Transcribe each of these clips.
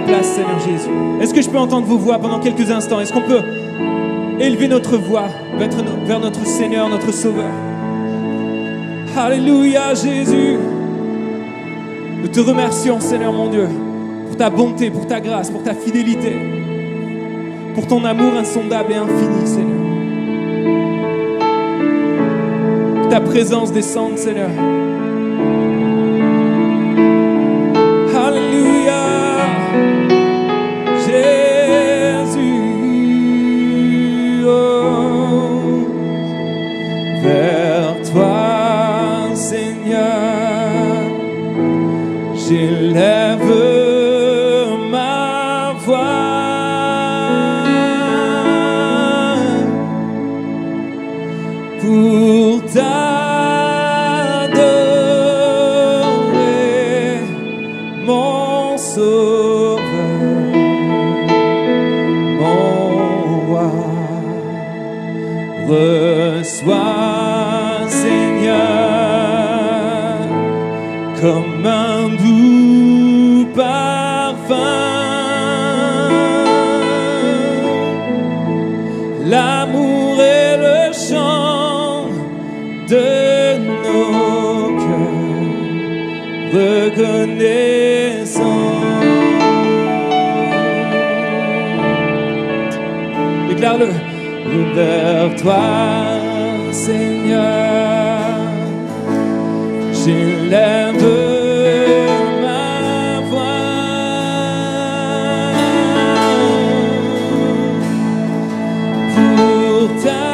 place, Seigneur Jésus. Est-ce que je peux entendre vos voix pendant quelques instants? Est-ce qu'on peut élever notre voix vers notre Seigneur, notre Sauveur? Alléluia, Jésus. Nous te remercions, Seigneur mon Dieu, pour ta bonté, pour ta grâce, pour ta fidélité, pour ton amour insondable et infini, Seigneur. Que ta présence descende, Seigneur. Alléluia, Jésus. Oh, vers toi, Seigneur, j'élève ma voix. Pour t'adorer, mon Sauveur, mon Roi. Reçois, Seigneur, comme un doux parfum, l'amour et le chant de nos cœurs reconnaissants. Déclare-le. Vers toi, Seigneur, j'élève ma voix. Pour t'adorer,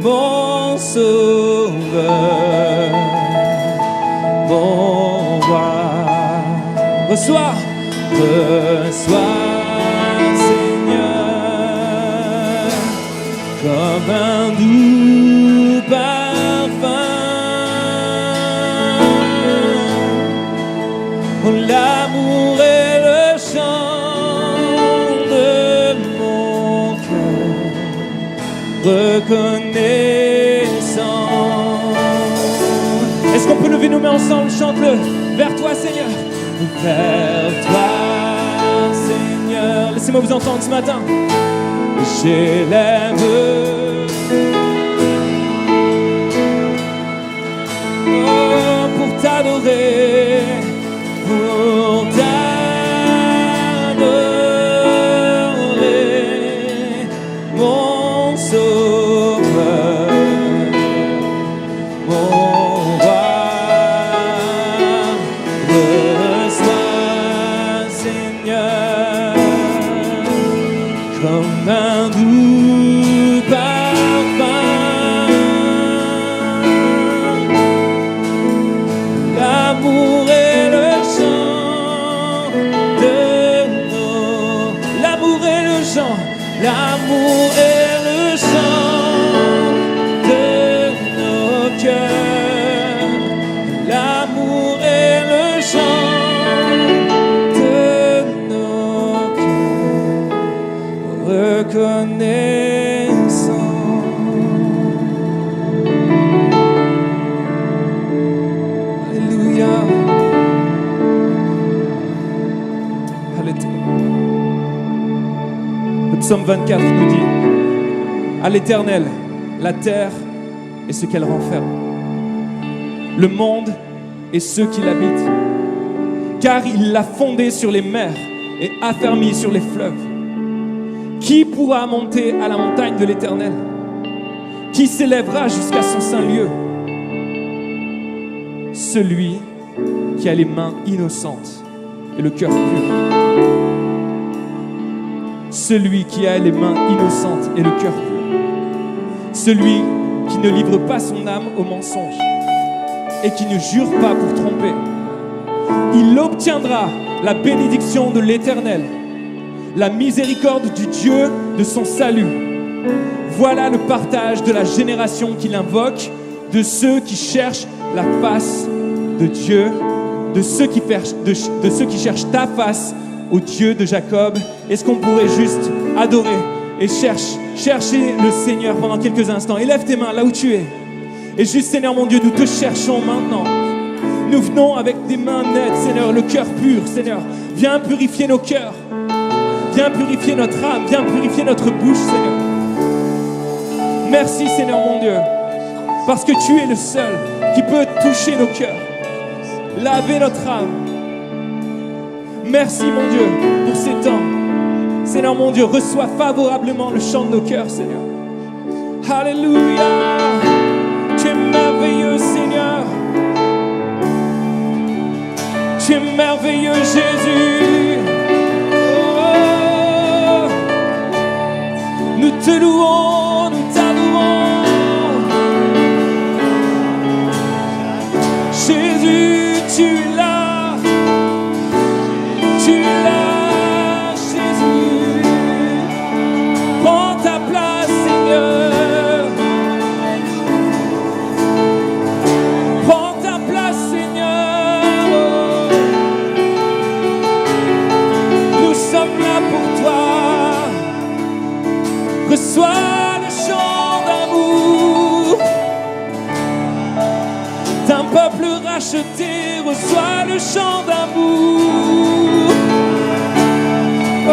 mon Sauveur, mon Roi. Reçois, Seigneur, comme un doux parfum, l'amour et le chant de mon cœur reconnaissant. Est-ce qu'on peut lever nos mains ensemble? Chante-le. Vers toi, Seigneur. Vers toi, Seigneur. Laissez-moi vous entendre ce matin. J'élève, oh, pour t'adorer, pour t'adorer, mon Sauveur, mon Roi. Comme un doux parfum, l'amour et le chant de nos... L'amour et le chant, l'amour et le chant de nos cœurs, l'amour et le chant de nos cœurs reconnaissant. Alléluia. Alléluia. Le psaume 24 nous dit: à l'Éternel, la terre et ce qu'elle renferme, le monde et ceux qui l'habitent, car il l'a fondé sur les mers et affermi sur les fleuves. Qui pourra monter à la montagne de l'Éternel? Qui s'élèvera jusqu'à son saint lieu? Celui qui a les mains innocentes et le cœur pur. Celui qui a les mains innocentes et le cœur pur. Celui qui ne livre pas son âme au mensonge et qui ne jure pas pour tromper. Il obtiendra la bénédiction de l'Éternel, la miséricorde du Dieu de son salut. Voilà le partage de la génération qu'il invoque, de ceux qui cherchent la face de Dieu, de ceux qui cherchent ta face, au Dieu de Jacob. Est-ce qu'on pourrait juste adorer et chercher le Seigneur pendant quelques instants? Élève tes mains là où tu es. Et juste, Seigneur mon Dieu, nous te cherchons maintenant. Nous venons avec des mains nettes, Seigneur, le cœur pur, Seigneur. Viens purifier nos cœurs. Viens purifier notre âme. Viens purifier notre bouche, Seigneur. Merci, Seigneur mon Dieu, parce que tu es le seul qui peut toucher nos cœurs, laver notre âme. Merci, mon Dieu, pour ces temps. Seigneur mon Dieu, reçois favorablement le chant de nos cœurs, Seigneur. Alléluia. Tu es merveilleux, Seigneur. Tu es merveilleux, Jésus. Oh, nous te louons, nous t'adorons. Jésus, tu es là. Tu es là, Jésus. Prends ta place, Seigneur. Prends ta place, Seigneur. Nous sommes là pour toi. Reçois le chant d'amour d'un peuple racheté. Reçois le chant d'amour. Oh,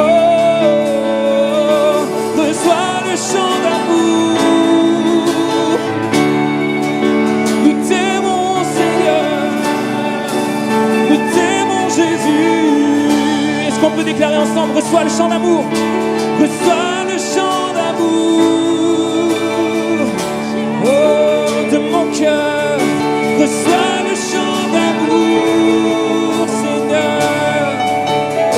reçois le chant d'amour. Nous t'aimons, Seigneur. Nous t'aimons, Jésus. Est-ce qu'on peut déclarer ensemble? Reçois le chant d'amour. Reçois le chant d'amour. Oh, de mon cœur. Reçois le chant d'amour, Seigneur. Oh,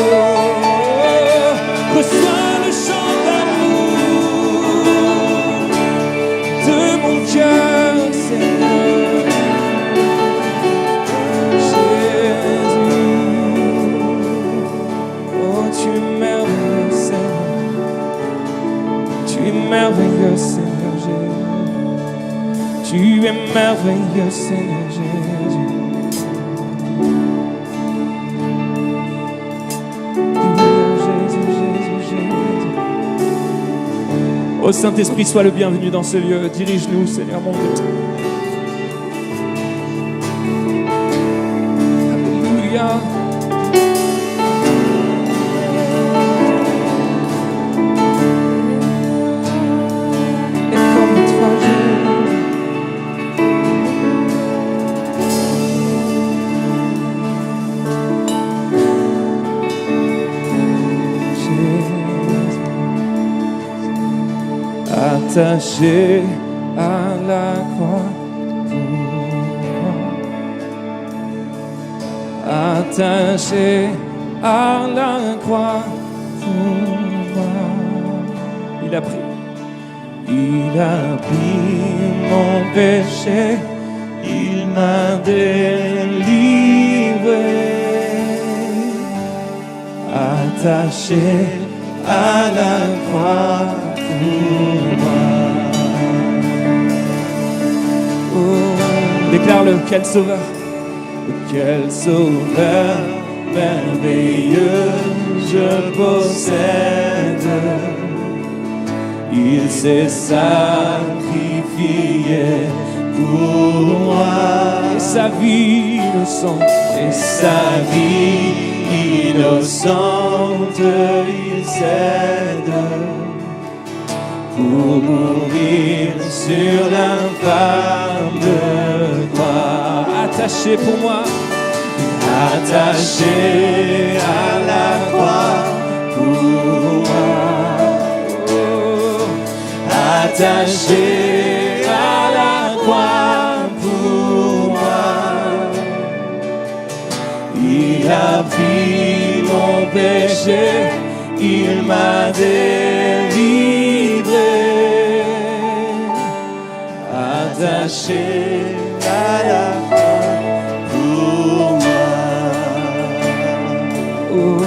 reçois le chant d'amour de mon cœur, Seigneur. Jésus. Oh, tu es merveilleux, Seigneur. Tu es merveilleux, Seigneur Jésus. Tu es merveilleux, Seigneur Jésus. Ô Saint-Esprit, sois le bienvenu dans ce lieu. Dirige-nous, Seigneur mon Dieu. Alléluia. Et comme toi, attaché à la croix pour moi, attaché à la croix pour moi. Il a pris mon péché, il m'a délivré, attaché à la croix pour moi. Oh, déclare-le, quel sauveur, merveilleux je possède. Il s'est sacrifié pour moi. Et sa vie innocente, il cède pour mourir sur l'infâme croix. Attaché pour moi, attaché à la croix pour moi. Oh, attaché à la croix pour moi. Il a pris mon péché, il m'a délivré, attaché à la croix pour moi. Oh,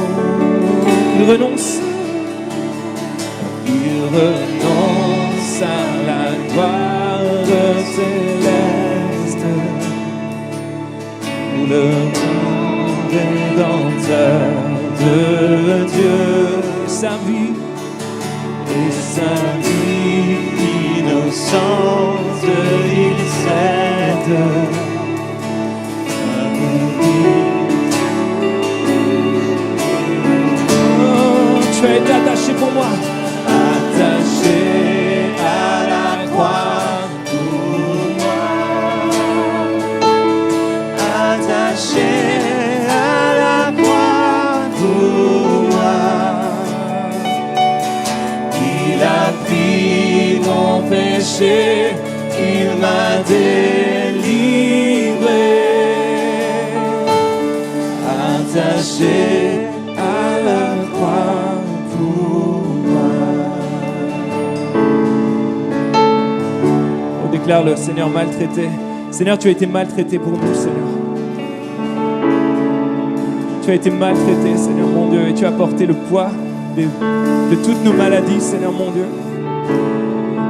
il renonce à la gloire céleste pour le rédempteur de Dieu. Sa vie innocente, il cède attaché à la croix pour moi. On déclare le Seigneur maltraité. Seigneur, tu as été maltraité pour nous, Seigneur. Tu as été maltraité, Seigneur mon Dieu, et tu as porté le poids de toutes nos maladies, Seigneur mon Dieu.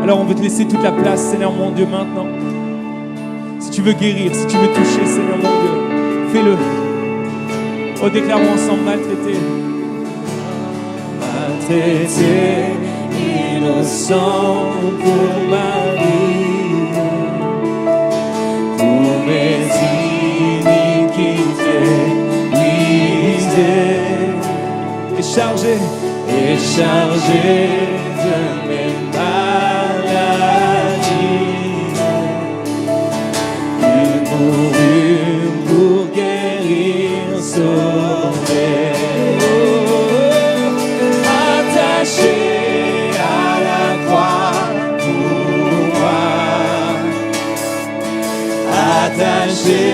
Alors on veut te laisser toute la place, Seigneur mon Dieu, maintenant. Si tu veux guérir, si tu veux toucher, Seigneur mon Dieu, fais-le. Oh, déclarons ensemble maltraité. Maltraité, innocent pour ma vie, pour mes iniquités, brisé et chargé de mes maladies. Il mourut pour guérir, sauver. Attaché à la croix pour moi. Attaché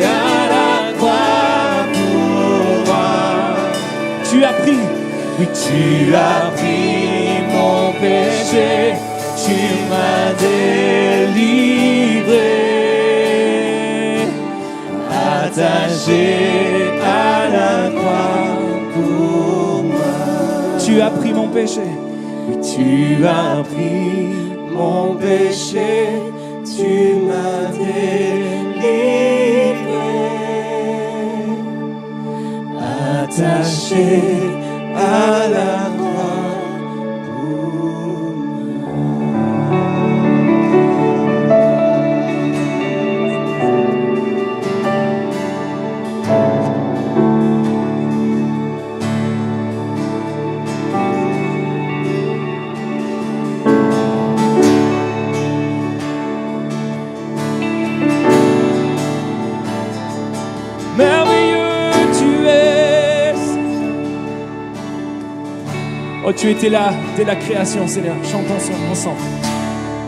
à la croix pour moi. Tu as pris, oui, tu as pris mon péché, tu m'as délivré. Attaché à la croix pour moi. Tu as pris mon péché, oui, tu as pris mon péché, tu m'as délivré. Attaché à la croix pour merveilleux tu es. Oh, tu étais là dès la création, Seigneur. Chantons ensemble.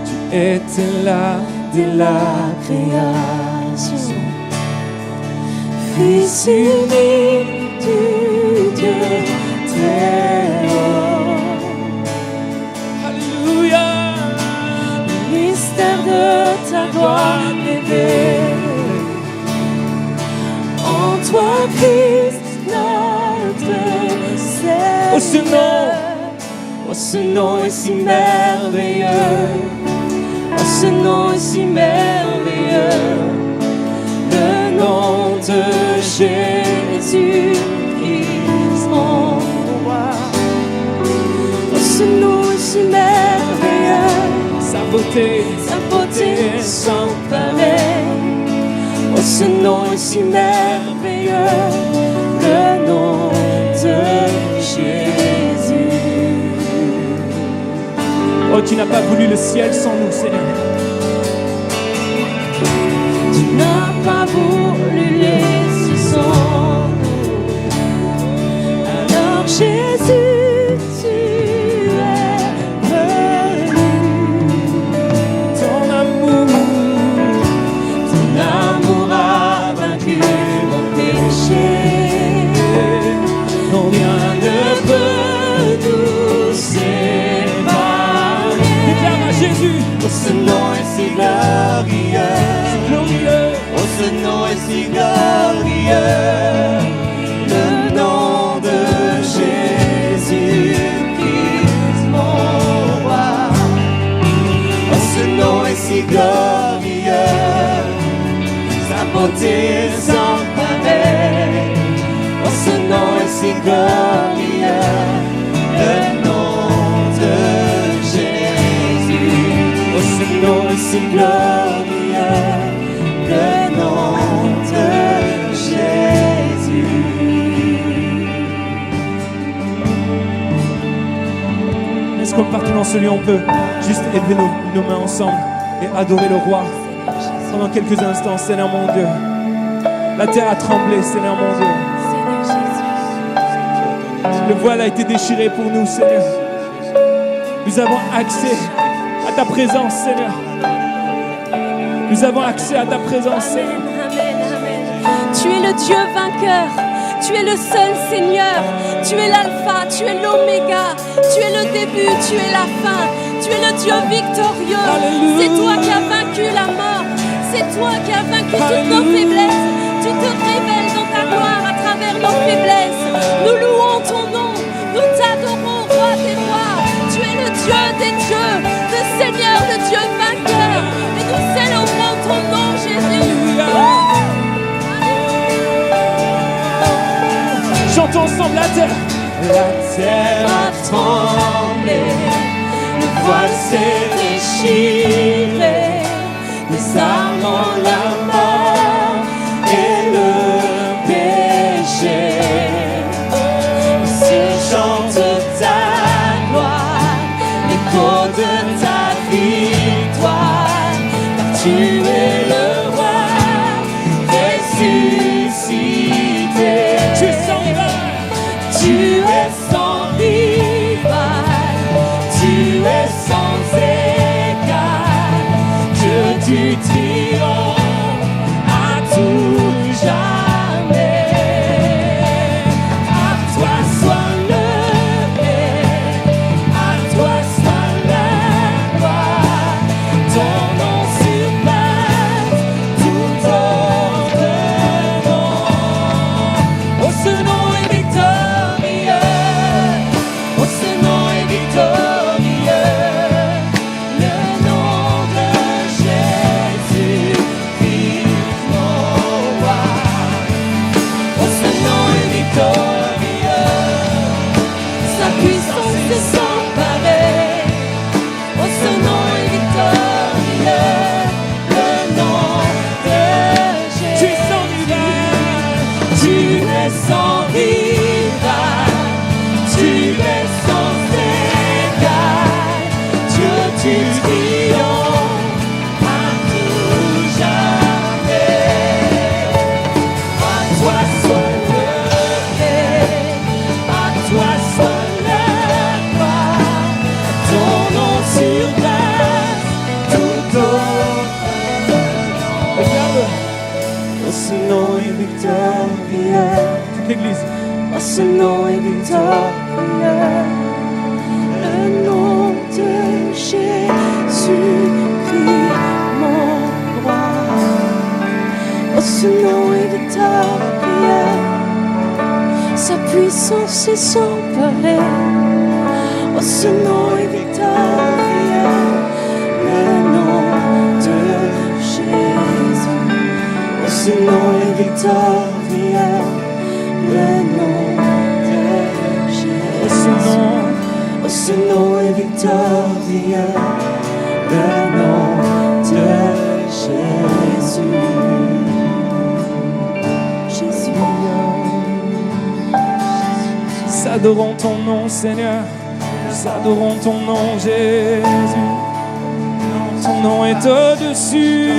Tu étais là dès la création. Fils unique du Dieu très haut. Alléluia. Mystère de ta gloire révélée. En toi, Christ, notre Seigneur. Oh, ce nom est si merveilleux. Oh, ce nom est si merveilleux. Le nom de Jésus, Christ, mon roi. Oh, ce nom est si merveilleux. Sa beauté Sans pareil. Oh, ce nom est si merveilleux. Le nom de Jésus. Oh, tu n'as pas voulu le ciel sans nous, Seigneur. Tu n'as pas voulu laisser sans nous. Alors Jésus, tu es venu. Ton amour a vaincu mon péché. non Rien ne peut nous séparer. Déclare à Jésus. Oh, ce nom est si glorieux. Glorieux. Oh, ce nom est si glorieux. Le nom de Jésus, Christ, mon roi. Oh, ce nom est si glorieux. Sa beauté sans pareil. Oh, ce nom est si glorieux. Le nom de Jésus. Oh, ce nom est si glorieux. Le nom de Jésus. Est-ce qu'on partout dans ce lieu, on peut juste élever nos mains ensemble et adorer le roi pendant quelques instants, Seigneur mon Dieu. La terre a tremblé, Seigneur mon Dieu. Le voile a été déchiré pour nous, Seigneur. Nous avons accès à ta présence, Seigneur. Nous avons accès à ta présence, Seigneur. Amen, amen. Tu es le Dieu vainqueur. Tu Tu es le seul Seigneur. Tu es l'alpha, tu es l'oméga. Tu es le début, tu es la fin. Tu es le Dieu victorieux. Alléluia. C'est toi qui as vaincu la mort. C'est toi qui as vaincu toutes nos Alléluia. faiblesses. Tu te révèles dans ta gloire à travers nos faiblesses. Nous louons ton nom. Nous t'adorons, roi des rois. Tu es le Dieu des dieux, le Seigneur, le Dieu vainqueur. Et nous célébrons ton nom, Jésus. Chantons ensemble la terre. La terre a tremblé, le voile s'est déchiré, les armes la mort et le péché. Ici chante ta gloire, l'écho de ta victoire, car tu es le roi ressuscité. Tu es sans rival. Tu es sans rival, tu es sans égal, Dieu du triomphe à tout jamais. À toi soit le règne, à toi soit la gloire, ton nom surpasse tout autre nom. Oh, ce nom est victorieux, oh, ce nom est victorieux, le nom de Jésus, Christ mon roi. Oh, ce nom est victorieux, sa puissance est sans pareil. Oh, ce nom est victorieux, le nom de Jésus. Tu es sans rival. Tu es sans rival, tu es sans égal, Dieu du triomphe à tout jamais. À toi soit le règne, à toi soit la gloire, ton nom surpasse tout autre nom. Regarde. Oh, ce nom est victorieux. Toute l'église. Oh, ce nom est victorieux, le nom de Jésus-Christ, mon roi. Oh, ce nom est victorieux, sa puissance est sans pareil. Oh, ce nom est victorieux, le nom de Jésus. Oh, ce nom est victorieux, le nom de Jésus. Oh, ce nom est victorieux, le nom de Jésus. Jésus. Nous adorons ton nom, Seigneur. Nous adorons ton nom, Jésus. Ton nom est au-dessus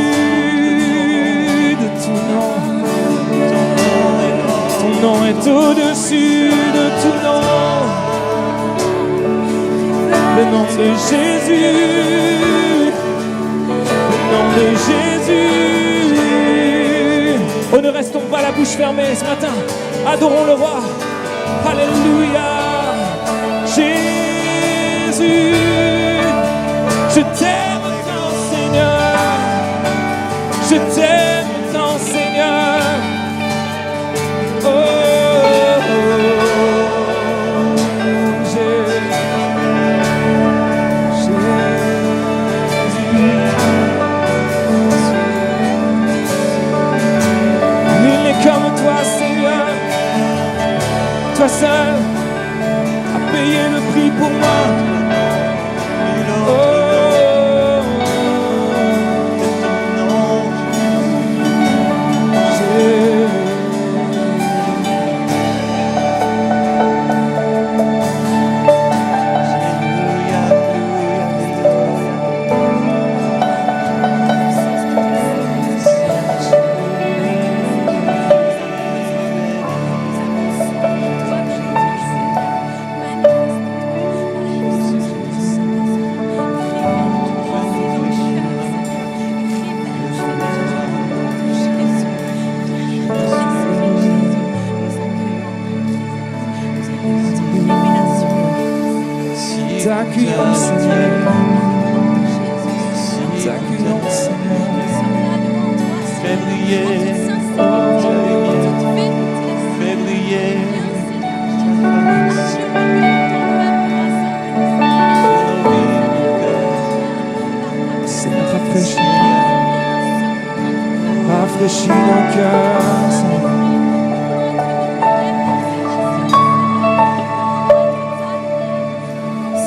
de tout nom. Ton nom est au-dessus de tout nom. Le nom de Jésus. Le nom de Jésus. Oh, ne restons pas la bouche fermée ce matin. Adorons le roi. Alléluia. Jésus. Je t'aime tant, Seigneur. Je t'aime tant, Seigneur. Oh, oh, Jésus. Nul n'est comme toi, Seigneur. Toi seul a payé le prix pour moi. Oh. t'accueillons, Seigneur. T'accueillons, Seigneur. Fais briller, fais briller. Seigneur, rafraîchis nos cœurs, Seigneur.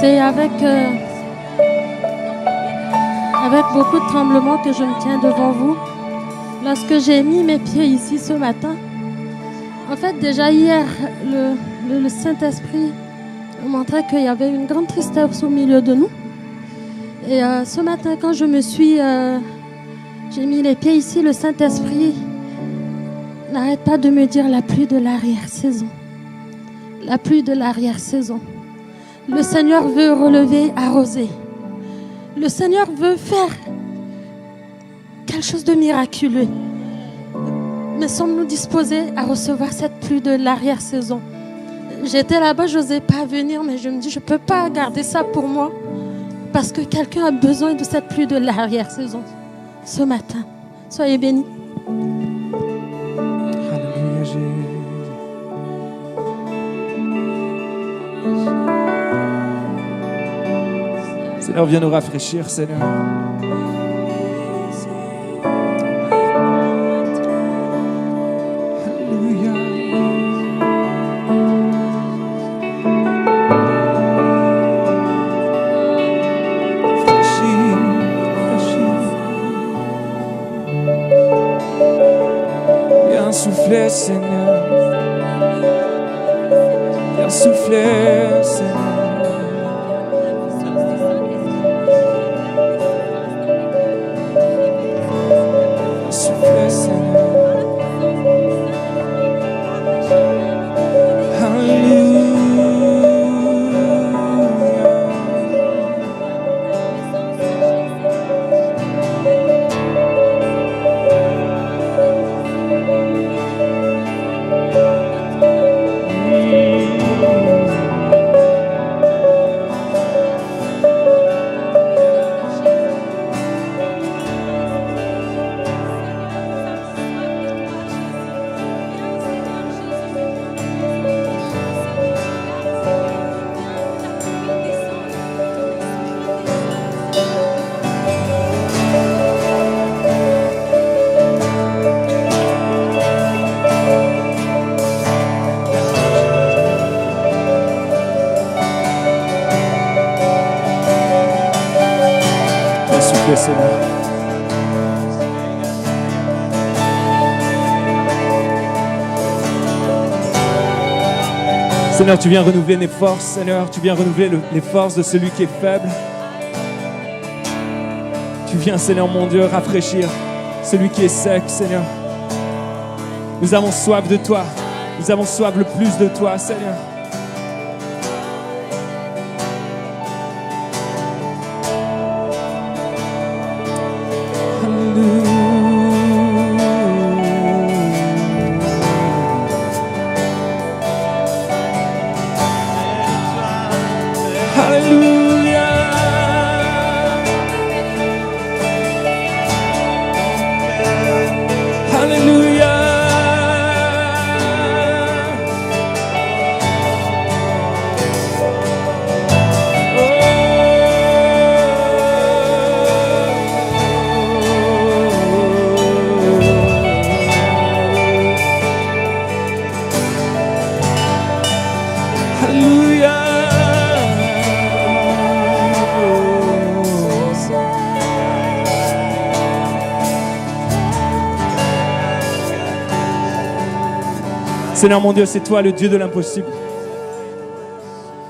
C'est avec beaucoup de tremblements que je me tiens devant vous. Lorsque j'ai mis mes pieds ici ce matin, en fait, déjà hier, le Saint-Esprit montrait qu'il y avait une grande tristesse au milieu de nous. Et ce matin, quand j'ai mis les pieds ici, le Saint-Esprit n'arrête pas de me dire la pluie de l'arrière-saison. La pluie de l'arrière-saison. Le Seigneur veut relever, arroser. Le Seigneur veut faire quelque chose de miraculeux. Mais sommes-nous disposés à recevoir cette pluie de l'arrière-saison? J'étais là-bas, je n'osais pas venir, mais je me dis, je ne peux pas garder ça pour moi. Parce que quelqu'un a besoin de cette pluie de l'arrière-saison ce matin. Soyez bénis. Alléluia, Jésus. Seigneur, viens nous rafraîchir, Seigneur. Alléluia. Rafraîchis, rafraîchis. Viens souffler, Seigneur. Viens souffler, Seigneur. Souffler, Seigneur. Souffler, Seigneur. Seigneur, tu viens renouveler mes forces, Seigneur. Tu viens renouveler les forces de celui qui est faible. Tu viens, Seigneur mon Dieu, rafraîchir celui qui est sec, Seigneur. Nous avons soif de toi. Nous avons soif le plus de toi, Seigneur. Alléluia. Alléluia. Alléluia. Seigneur mon Dieu, c'est toi le Dieu de l'impossible.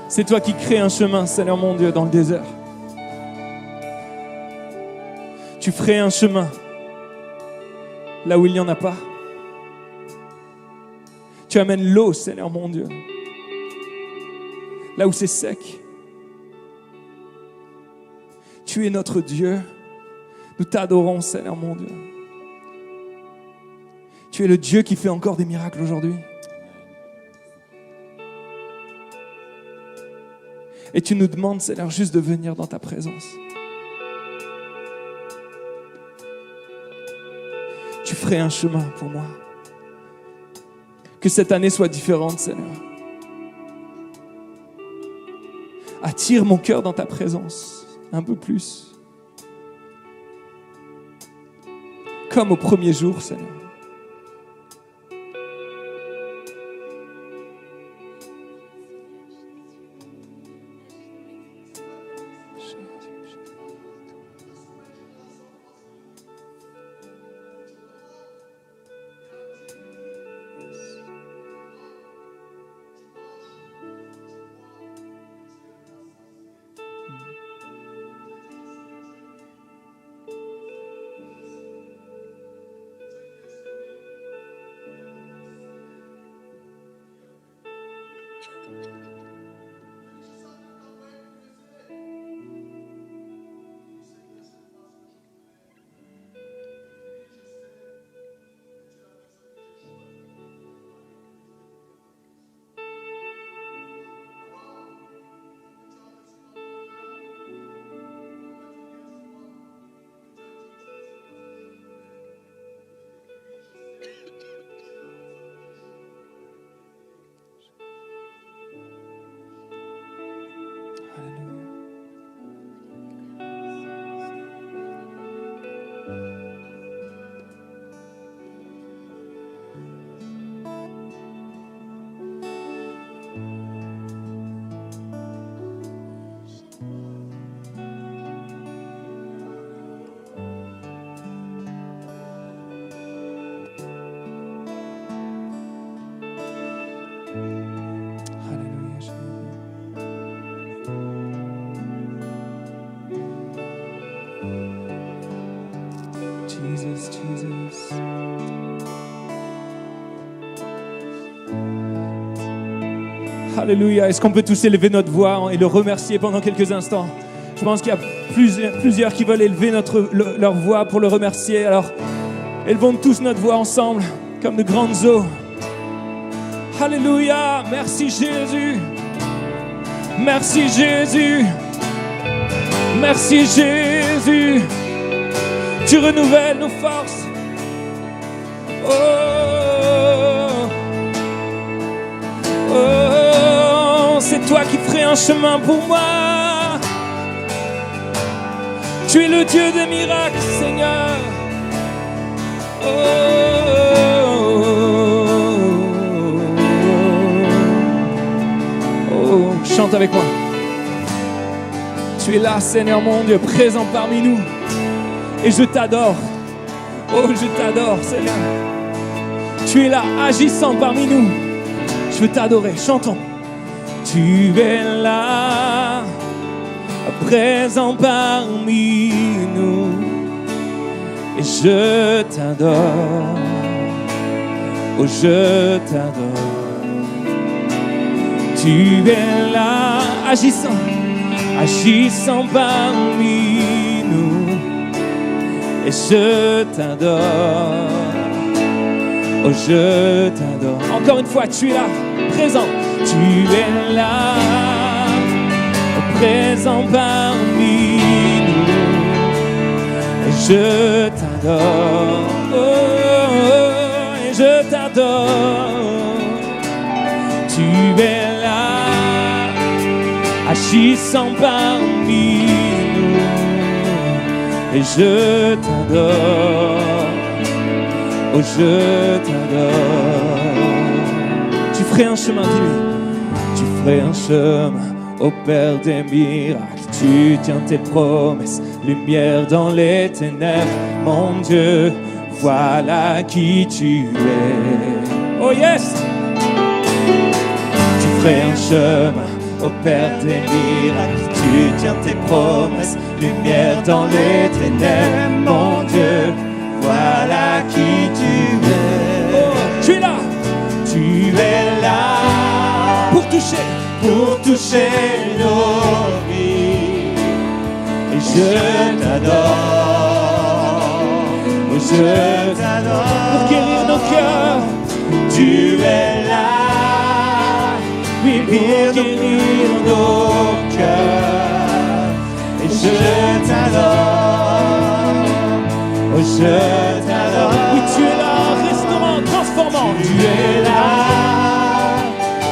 C'est toi qui crée un chemin, Seigneur mon Dieu, dans le désert. Tu ferais un chemin là où il n'y en a pas. Tu amènes l'eau, Seigneur mon Dieu, là où c'est sec. Tu es notre Dieu. Nous t'adorons, Seigneur mon Dieu. Tu es le Dieu qui fait encore des miracles aujourd'hui. Et tu nous demandes, Seigneur, juste de venir dans ta présence. Tu ferais un chemin pour moi. Que cette année soit différente, Seigneur. Attire mon cœur dans ta présence un peu plus. Comme au premier jour, Seigneur. Jesus, Jesus. Alléluia. Est-ce qu'on peut tous élever notre voix et le remercier pendant quelques instants? Je pense qu'il y a plusieurs qui veulent élever leur voix pour le remercier. Alors, élevons tous notre voix ensemble, comme de grandes eaux. Alléluia. Merci Jésus. Merci Jésus. Merci Jésus. Tu renouvelles nos forces. Oh, oh, c'est toi qui ferais un chemin pour moi. Tu es le Dieu des miracles, Seigneur. Oh, oh, oh, chante avec moi. Tu es là, Seigneur mon Dieu, présent parmi nous. Et je t'adore. Oh, je t'adore, Seigneur. Tu es là, agissant parmi nous. Je veux t'adorer. Chantons. Tu es là, présent parmi nous. Et je t'adore. Oh, je t'adore. Tu es là, agissant parmi nous. Et je t'adore, oh je t'adore. Encore une fois, tu es là, présent. Tu es là, présent parmi nous. Et je t'adore, oh, et je t'adore. Tu es là, agissant parmi nous. Et je t'adore, oh je t'adore. Tu ferais un chemin, dis-lui. Tu ferais un chemin, ô Père des miracles. Tu tiens tes promesses, lumière dans les ténèbres. Mon Dieu, voilà qui tu es. Oh yes! Tu ferais un chemin, ô Père des miracles. Tu tiens tes promesses, lumière dans les ténèbres. Mon Dieu, voilà qui tu es. Oh, tu es là. Tu es là pour toucher nos vies. Et je t'adore, oh, je t'adore. Pour guérir nos cœurs, tu es là. Oui, guérir nos cœurs. Et je t'adore, oh je t'adore. Oui, tu es là, restaurant, transformant. Tu es là,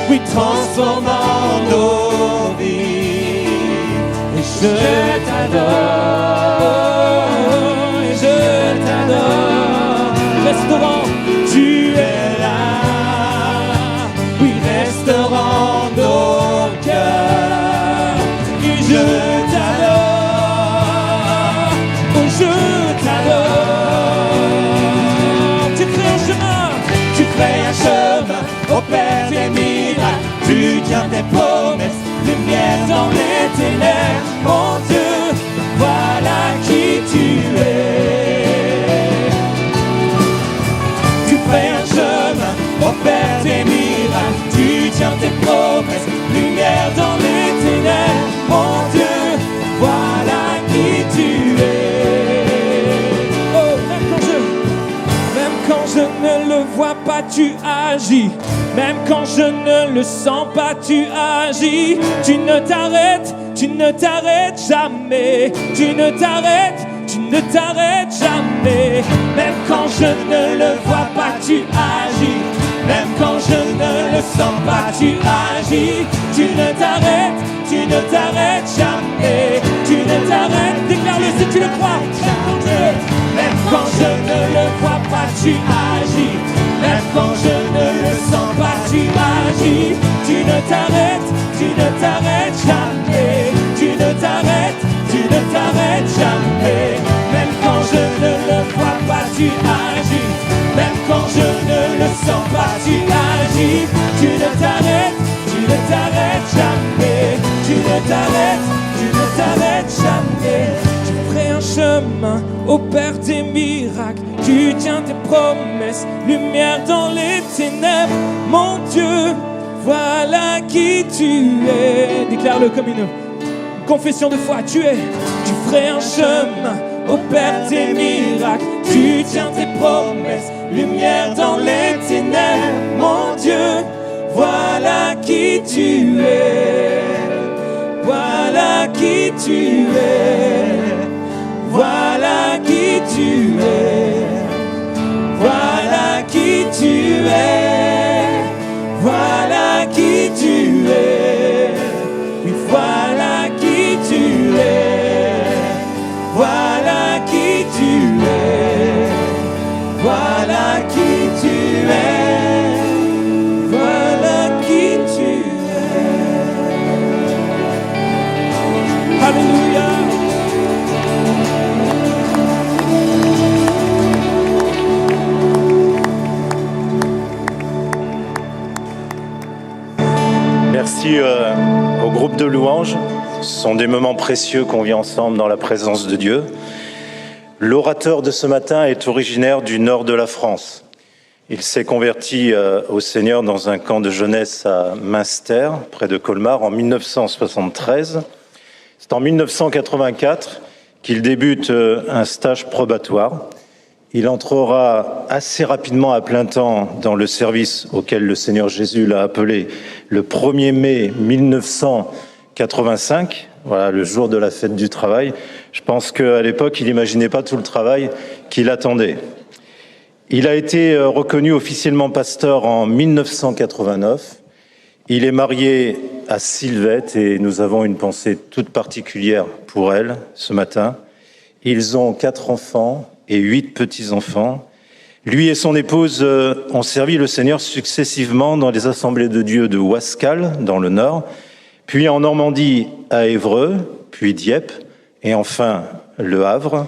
oui, transformant nos vies. Et je t'adore, Et je t'adore. Restaurant, tu es là. oui, restaurant nos cœurs. Et je t'adore. Oh, je t'adore. Tu crées un chemin. Tu crées un chemin, opères des miracles. Tu tiens tes promesses, lumière dans les ténèbres. Mon Dieu, voilà qui tu es. Tu crées un chemin, opères des miracles. Tu tiens tes promesses, lumière dans les ténèbres. Mon Dieu, voilà qui tu es. Oh, même quand je ne le vois pas, tu agis. Même quand je ne le sens pas, tu agis. Tu ne t'arrêtes jamais. Tu ne t'arrêtes jamais. Même quand je ne le vois pas, tu agis. Même quand je ne le sens pas, tu agis. Tu ne t'arrêtes jamais. Tu ne t'arrêtes, Déclare-le si tu le crois. jamais. Même quand je ne le vois pas, tu agis. Même quand je ne le sens pas, tu agis. Tu ne t'arrêtes jamais. Tu ne t'arrêtes jamais. Même quand je ne le vois pas, tu agis. Même quand je ne le sens pas, tu agis. Tu ne t'arrêtes jamais. Tu ne t'arrêtes jamais. Tu ferais un chemin, opère des miracles. Tu tiens tes promesses, lumière dans les ténèbres. Mon Dieu, voilà qui tu es. Déclare-le comme une confession de foi. Tu ferais un chemin, opère tes miracles. Tu tiens tes promesses, lumière dans les ténèbres. Mon Dieu, voilà qui tu es. Voilà qui tu es. Voilà qui tu es. Voilà qui tu es. Voilà qui tu es. Oui, voilà qui tu es. Voilà qui tu es. Voilà qui tu es. Voilà qui tu es. Alléluia. Merci au groupe de louanges. Ce sont des moments précieux qu'on vit ensemble dans la présence de Dieu. L'orateur de ce matin est originaire du nord de la France. Il s'est converti au Seigneur dans un camp de jeunesse à Münster, près de Colmar, en 1973. C'est en 1984 qu'il débute un stage probatoire. Il entrera assez rapidement à plein temps dans le service auquel le Seigneur Jésus l'a appelé le 1er mai 1985, voilà, le jour de la fête du travail. Je pense qu'à l'époque, il n'imaginait pas tout le travail qui l'attendait. Il a été reconnu officiellement pasteur en 1989. Il est marié à Sylvette et nous avons une pensée toute particulière pour elle ce matin. Ils ont 4 enfants et 8 petits-enfants. Lui et son épouse ont servi le Seigneur successivement dans les assemblées de Dieu de Wascal, dans le Nord, puis en Normandie à Évreux, puis Dieppe, et enfin Le Havre.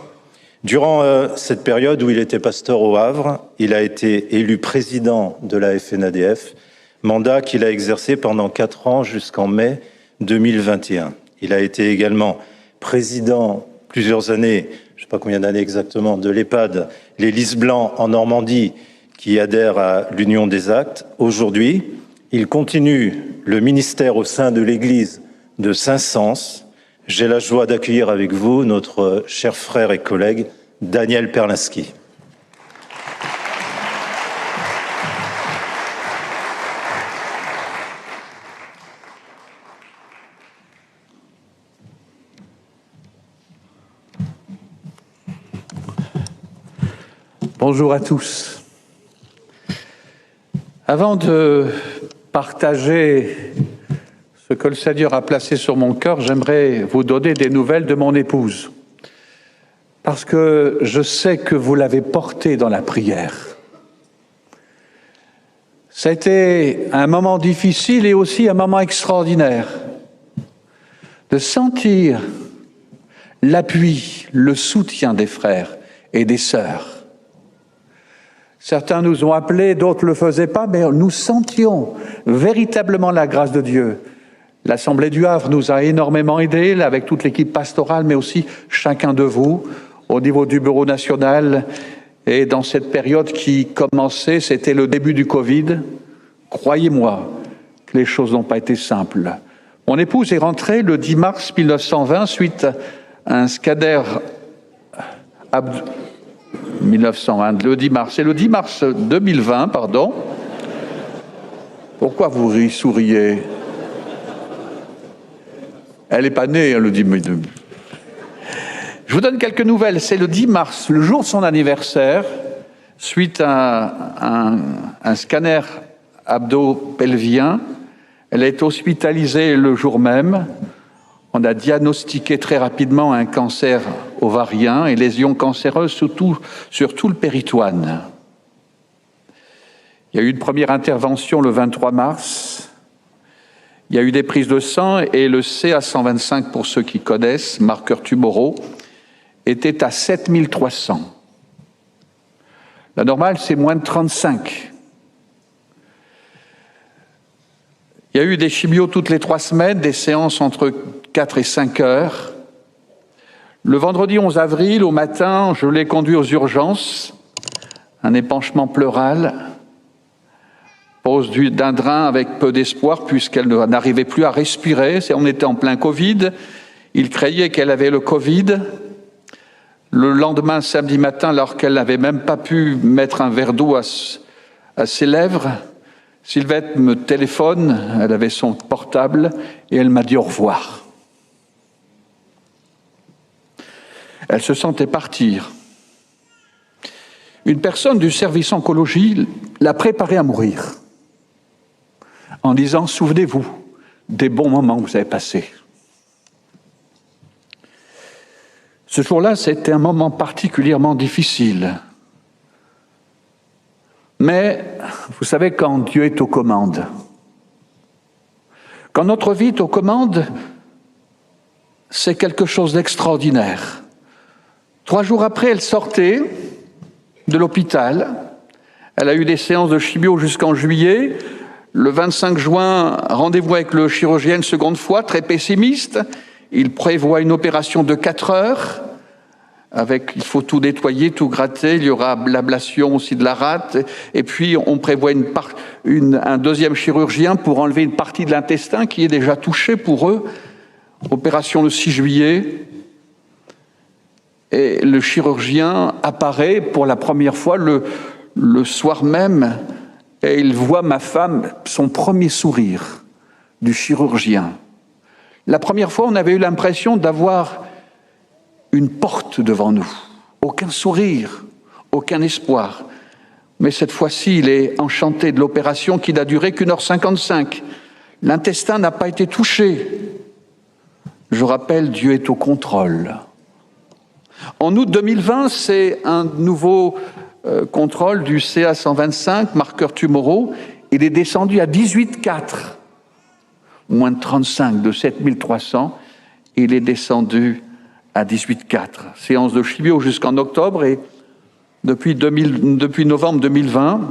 Durant cette période où il était pasteur au Havre, il a été élu président de la FNADF, mandat qu'il a exercé pendant 4 ans jusqu'en mai 2021. Il a été également président plusieurs années, je ne sais pas combien d'années exactement, de l'EHPAD Les Lys Blancs en Normandie, qui adhère à l'Union des Actes. Aujourd'hui, il continue le ministère au sein de l'Église de Saint-Saëns. J'ai la joie d'accueillir avec vous notre cher frère et collègue Daniel Perlinski. Bonjour à tous. Avant de partager ce que le Seigneur a placé sur mon cœur, j'aimerais vous donner des nouvelles de mon épouse. Parce que je sais que vous l'avez portée dans la prière. Ça a été un moment difficile et aussi un moment extraordinaire. De sentir l'appui, le soutien des frères et des sœurs. Certains nous ont appelés, d'autres ne le faisaient pas, mais nous sentions véritablement la grâce de Dieu. L'Assemblée du Havre nous a énormément aidés, avec toute l'équipe pastorale, mais aussi chacun de vous, au niveau du bureau national. Et dans cette période qui commençait, c'était le début du Covid, croyez-moi que les choses n'ont pas été simples. Mon épouse est rentrée le 10 mars 1920 suite à un scanner 1920, le 10 mars. C'est le 10 mars 2020, pardon. Pourquoi vous souriez? Elle n'est pas née, le 10 mai. Je vous donne quelques nouvelles. C'est le 10 mars, le jour de son anniversaire, suite à un scanner abdo-pelvien. Elle a été hospitalisée le jour même. On a diagnostiqué très rapidement un cancer ovarien et lésions cancéreuses sur tout le péritoine. Il y a eu une première intervention le 23 mars. Il y a eu des prises de sang et le CA125, pour ceux qui connaissent, marqueur tumoraux, était à 7300. La normale, c'est moins de 35. Il y a eu des chimios toutes les 3 semaines, des séances entre 4 et 5 heures. Le vendredi 11 avril, au matin, je l'ai conduit aux urgences, un épanchement pleural, pose d'un drain avec peu d'espoir puisqu'elle n'arrivait plus à respirer. On était en plein Covid, il craignait qu'elle avait le Covid. Le lendemain, samedi matin, alors qu'elle n'avait même pas pu mettre un verre d'eau à ses lèvres, Sylvette me téléphone, elle avait son portable, et elle m'a dit au revoir. Elle se sentait partir. Une personne du service oncologie l'a préparée à mourir, en disant « Souvenez-vous des bons moments que vous avez passés ». Ce jour-là, c'était un moment particulièrement difficile. Mais, vous savez, quand Dieu est aux commandes, quand notre vie est aux commandes, c'est quelque chose d'extraordinaire. 3 jours après, elle sortait de l'hôpital. Elle a eu des séances de chimio jusqu'en juillet. Le 25 juin, rendez-vous avec le chirurgien une seconde fois, très pessimiste. Il prévoit une opération de 4 heures. Il faut tout nettoyer, tout gratter, il y aura l'ablation aussi de la rate, et puis on prévoit un deuxième chirurgien pour enlever une partie de l'intestin qui est déjà touchée pour eux. Opération le 6 juillet, et le chirurgien apparaît pour la première fois le soir même, et il voit ma femme, son premier sourire du chirurgien. La première fois, on avait eu l'impression d'avoir une porte devant nous, aucun sourire, aucun espoir. Mais cette fois-ci, il est enchanté de l'opération qui n'a duré qu'1h55. L'intestin n'a pas été touché. Je rappelle, Dieu est au contrôle. En août 2020, c'est un nouveau contrôle du CA125, marqueur tumoraux. Il est descendu à 18,4. Moins de 35 de 7300. Il est descendu à 18,4. Séance de chimio jusqu'en octobre et depuis novembre 2020,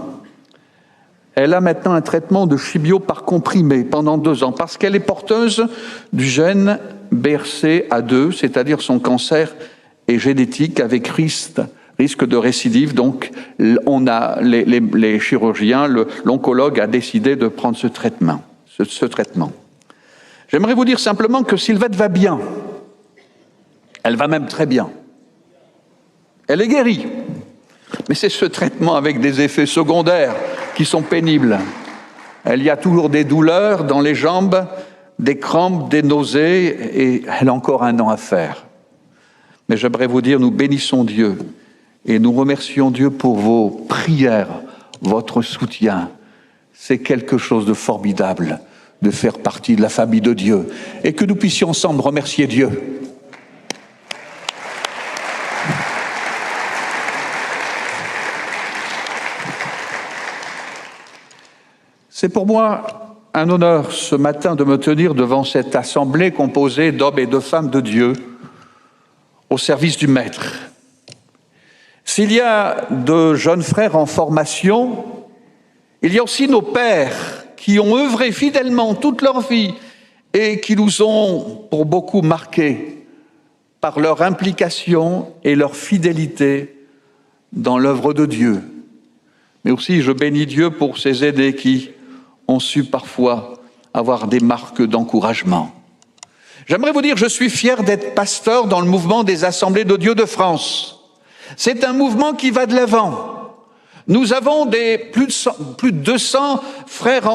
elle a maintenant un traitement de chimio par comprimé pendant 2 ans parce qu'elle est porteuse du gène BRCA2, c'est-à-dire son cancer est génétique avec risque de récidive. Donc, les chirurgiens, l'oncologue a décidé de prendre ce traitement. J'aimerais vous dire simplement que Sylvette va bien. Elle va même très bien. Elle est guérie. Mais c'est ce traitement avec des effets secondaires qui sont pénibles. Il y a toujours des douleurs dans les jambes, des crampes, des nausées, et elle a encore 1 an à faire. Mais j'aimerais vous dire, nous bénissons Dieu Et nous remercions Dieu pour vos prières, votre soutien. C'est quelque chose de formidable de faire partie de la famille de Dieu. Et que nous puissions ensemble remercier Dieu. C'est pour moi un honneur ce matin de me tenir devant cette assemblée composée d'hommes et de femmes de Dieu au service du Maître. S'il y a de jeunes frères en formation, il y a aussi nos pères qui ont œuvré fidèlement toute leur vie et qui nous ont pour beaucoup marqués par leur implication et leur fidélité dans l'œuvre de Dieu. Mais aussi je bénis Dieu pour ces aînés qui ont su parfois avoir des marques d'encouragement. J'aimerais vous dire, je suis fier d'être pasteur dans le mouvement des Assemblées de Dieu de France. C'est un mouvement qui va de l'avant. Nous avons plus de 200 frères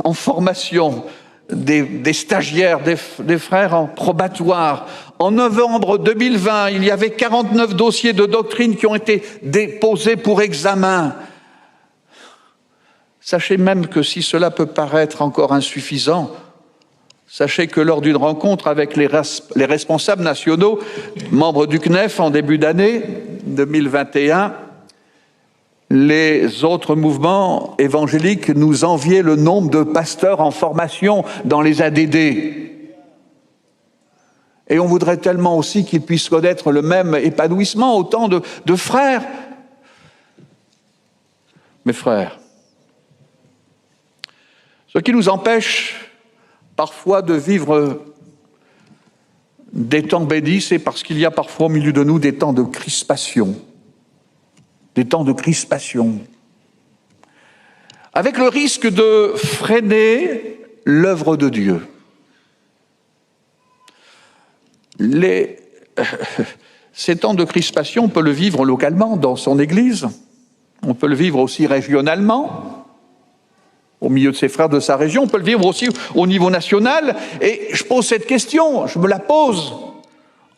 en formation, des stagiaires, des frères en probatoire. En novembre 2020, il y avait 49 dossiers de doctrine qui ont été déposés pour examen. Sachez même que si cela peut paraître encore insuffisant, sachez que lors d'une rencontre avec les responsables nationaux, membres du CNEF en début d'année 2021, les autres mouvements évangéliques nous enviaient le nombre de pasteurs en formation dans les ADD. Et on voudrait tellement aussi qu'ils puissent connaître le même épanouissement, autant de frères. Mes frères, ce qui nous empêche parfois de vivre des temps bénis, c'est parce qu'il y a parfois au milieu de nous des temps de crispation. Des temps de crispation. Avec le risque de freiner l'œuvre de Dieu. Ces temps de crispation, on peut le vivre localement dans son église. On peut le vivre aussi régionalement. Au milieu de ses frères de sa région, on peut le vivre aussi au niveau national. Et je pose cette question, je me la pose.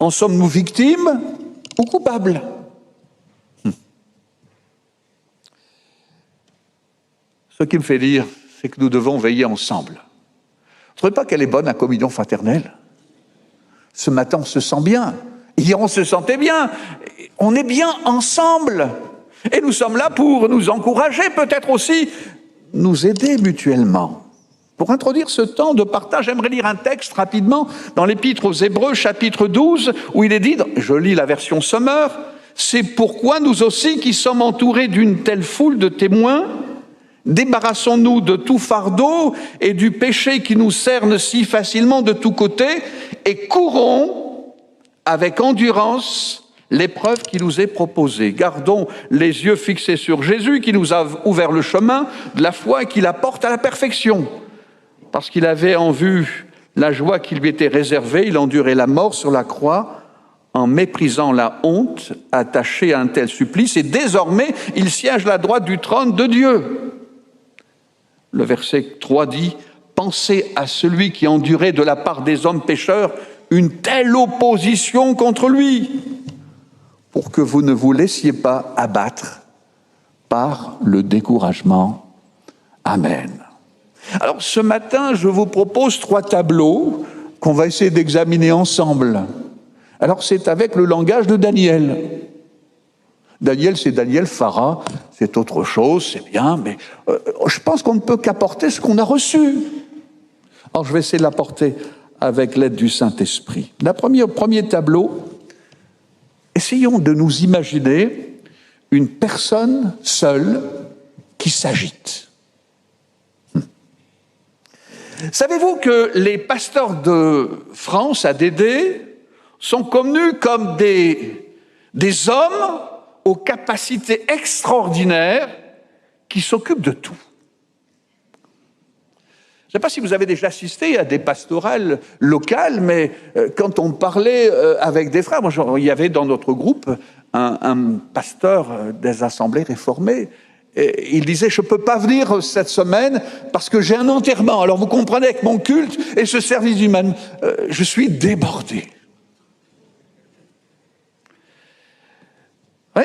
En sommes-nous victimes ou coupables ? Ce qui me fait dire, c'est que nous devons veiller ensemble. Vous ne trouvez pas qu'elle est bonne, la communion fraternelle ? Ce matin, on se sent bien. Hier, on se sentait bien. On est bien ensemble. Et nous sommes là pour nous encourager, peut-être aussi nous aider mutuellement. Pour introduire ce temps de partage, j'aimerais lire un texte rapidement dans l'Épître aux Hébreux, chapitre 12, où il est dit, je lis la version Sommer, « C'est pourquoi nous aussi, qui sommes entourés d'une telle foule de témoins, débarrassons-nous de tout fardeau et du péché qui nous cerne si facilement de tous côtés, et courons avec endurance l'épreuve qui nous est proposée. Gardons les yeux fixés sur Jésus qui nous a ouvert le chemin de la foi et qui la porte à la perfection. Parce qu'il avait en vue la joie qui lui était réservée, il endurait la mort sur la croix en méprisant la honte attachée à un tel supplice. Et désormais, il siège à la droite du trône de Dieu. Le verset 3 dit « Pensez à celui qui endurait de la part des hommes pécheurs une telle opposition contre lui. » pour que vous ne vous laissiez pas abattre par le découragement. Amen. Alors ce matin, je vous propose 3 tableaux qu'on va essayer d'examiner ensemble. Alors c'est avec le langage de Daniel. Daniel, c'est Daniel Farah, c'est autre chose, c'est bien, mais je pense qu'on ne peut qu'apporter ce qu'on a reçu. Alors je vais essayer de l'apporter avec l'aide du Saint-Esprit. Premier tableau, essayons de nous imaginer une personne seule qui s'agite. Savez-vous que les pasteurs de France, ADD, sont connus comme des hommes aux capacités extraordinaires qui s'occupent de tout? Je ne sais pas si vous avez déjà assisté à des pastorales locales, mais quand on parlait avec des frères, il y avait dans notre groupe un pasteur des assemblées réformées, et il disait « Je ne peux pas venir cette semaine parce que j'ai un enterrement. Alors vous comprenez, avec mon culte et ce service humain, je suis débordé. » Oui,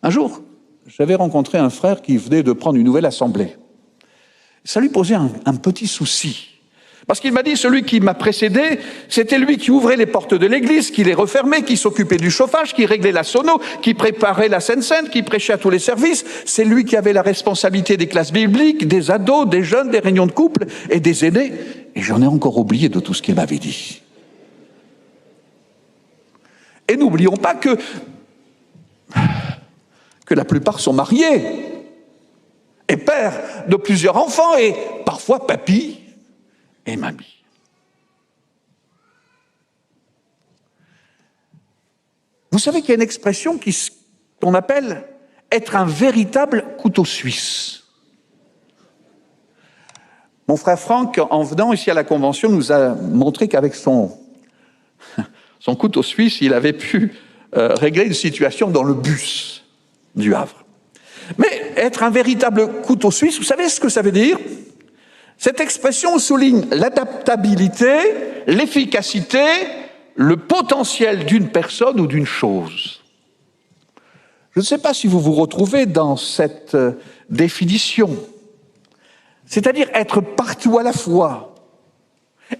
Un jour, j'avais rencontré un frère qui venait de prendre une nouvelle assemblée. Ça lui posait un petit souci. Parce qu'il m'a dit, celui qui m'a précédé, c'était lui qui ouvrait les portes de l'église, qui les refermait, qui s'occupait du chauffage, qui réglait la sono, qui préparait la Sainte-Seine, qui prêchait à tous les services. C'est lui qui avait la responsabilité des classes bibliques, des ados, des jeunes, des réunions de couple et des aînés. Et j'en ai encore oublié de tout ce qu'il m'avait dit. Et n'oublions pas que la plupart sont mariés et pères de plusieurs enfants et parfois papy et mamie. Vous savez qu'il y a une expression qu'on appelle être un véritable couteau suisse. Mon frère Franck, en venant ici à la Convention, nous a montré qu'avec son couteau suisse, il avait pu régler une situation dans le bus du Havre. Mais être un véritable couteau suisse, vous savez ce que ça veut dire ? Cette expression souligne l'adaptabilité, l'efficacité, le potentiel d'une personne ou d'une chose. Je ne sais pas si vous vous retrouvez dans cette définition, c'est-à-dire être partout à la fois.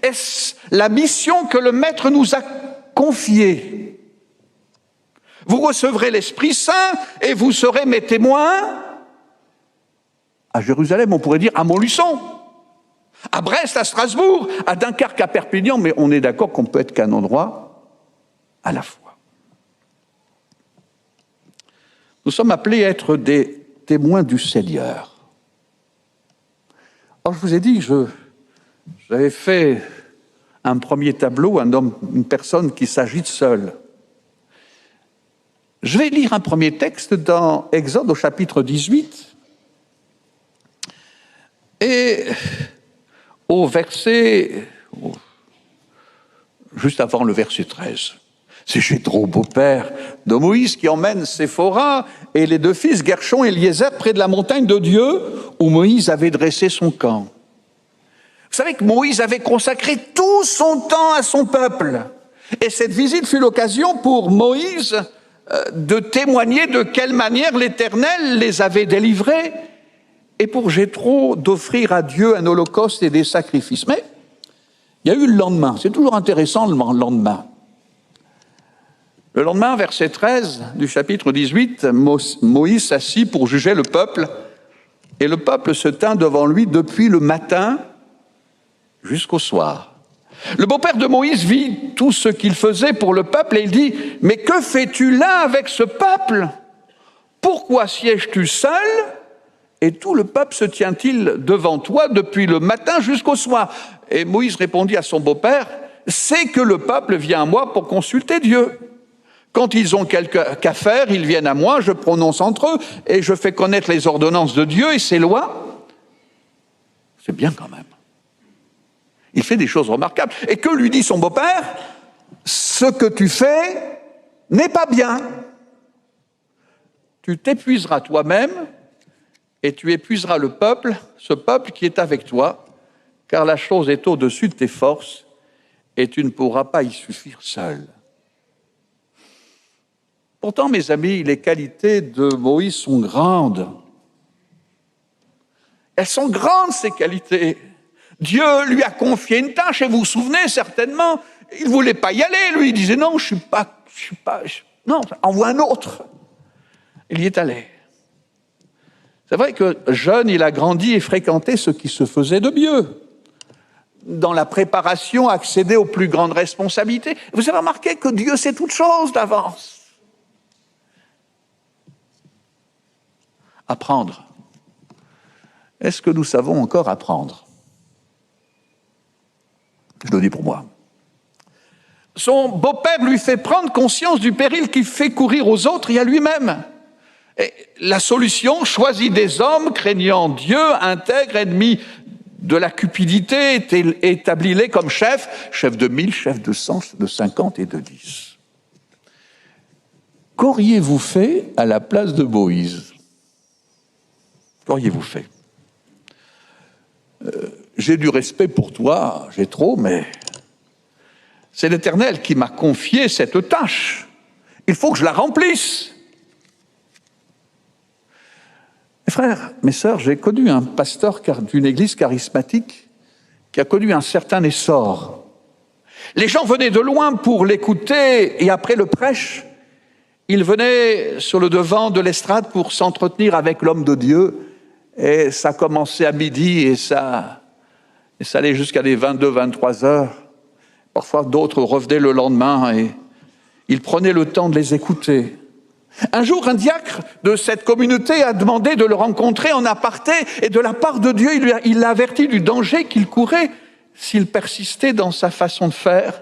Est-ce la mission que le Maître nous a confiée ? Vous recevrez l'Esprit Saint et vous serez mes témoins à Jérusalem, on pourrait dire à Montluçon, à Brest, à Strasbourg, à Dunkerque, à Perpignan, mais on est d'accord qu'on peut être qu'un endroit à la fois. Nous sommes appelés à être des témoins du Seigneur. Alors je vous ai dit, j'avais fait un premier tableau, une personne qui s'agite seule. Je vais lire un premier texte dans Exode au chapitre 18 et au verset, juste avant le verset 13. C'est Jéthro, beau-père de Moïse, qui emmène Séphora et les deux fils, Gershon et Eliezer, près de la montagne de Dieu, où Moïse avait dressé son camp. Vous savez que Moïse avait consacré tout son temps à son peuple. Et cette visite fut l'occasion pour Moïse de témoigner de quelle manière l'Éternel les avait délivrés, et pour Jéthro d'offrir à Dieu un holocauste et des sacrifices. Mais il y a eu le lendemain. C'est toujours intéressant le lendemain. Le lendemain, verset 13 du chapitre 18, Moïse s'assit pour juger le peuple, et le peuple se tint devant lui depuis le matin jusqu'au soir. Le beau-père de Moïse vit tout ce qu'il faisait pour le peuple et il dit « Mais que fais-tu là avec ce peuple? Pourquoi sièges-tu seul? Et tout le peuple se tient-il devant toi depuis le matin jusqu'au soir ?» Et Moïse répondit à son beau-père « C'est que le peuple vient à moi pour consulter Dieu. Quand ils ont quelque affaire, ils viennent à moi, je prononce entre eux et je fais connaître les ordonnances de Dieu et ses lois. » C'est bien quand même. Il fait des choses remarquables. Et que lui dit son beau-père? Ce que tu fais n'est pas bien. Tu t'épuiseras toi-même et tu épuiseras le peuple, ce peuple qui est avec toi, car la chose est au-dessus de tes forces et tu ne pourras pas y suffire seul. Pourtant, mes amis, les qualités de Moïse sont grandes. Elles sont grandes, ces qualités. Dieu lui a confié une tâche, et vous vous souvenez certainement, il ne voulait pas y aller, lui, il disait non, non, envoie un autre. Il y est allé. C'est vrai que jeune, il a grandi et fréquenté ce qui se faisait de mieux. Dans la préparation, accéder aux plus grandes responsabilités. Vous avez remarqué que Dieu sait toutes choses d'avance. Apprendre. Est-ce que nous savons encore apprendre? Je le dis pour moi. Son beau-père lui fait prendre conscience du péril qu'il fait courir aux autres et à lui-même. Et la solution, choisit des hommes craignant Dieu, intègres, ennemis de la cupidité, établis-les comme chefs de 1000, chefs de 100, de 50 et de 10. Qu'auriez-vous fait à la place de Moïse? Qu'auriez-vous fait? J'ai du respect pour toi, j'ai trop, mais c'est l'Éternel qui m'a confié cette tâche. Il faut que je la remplisse. Mes frères, mes sœurs, j'ai connu un pasteur d'une église charismatique qui a connu un certain essor. Les gens venaient de loin pour l'écouter et après le prêche, ils venaient sur le devant de l'estrade pour s'entretenir avec l'homme de Dieu. Et ça commençait à midi et ça allait jusqu'à les 22, 23 heures. Parfois, d'autres revenaient le lendemain et ils prenaient le temps de les écouter. Un jour, un diacre de cette communauté a demandé de le rencontrer en aparté et de la part de Dieu, il l'a averti du danger qu'il courait s'il persistait dans sa façon de faire.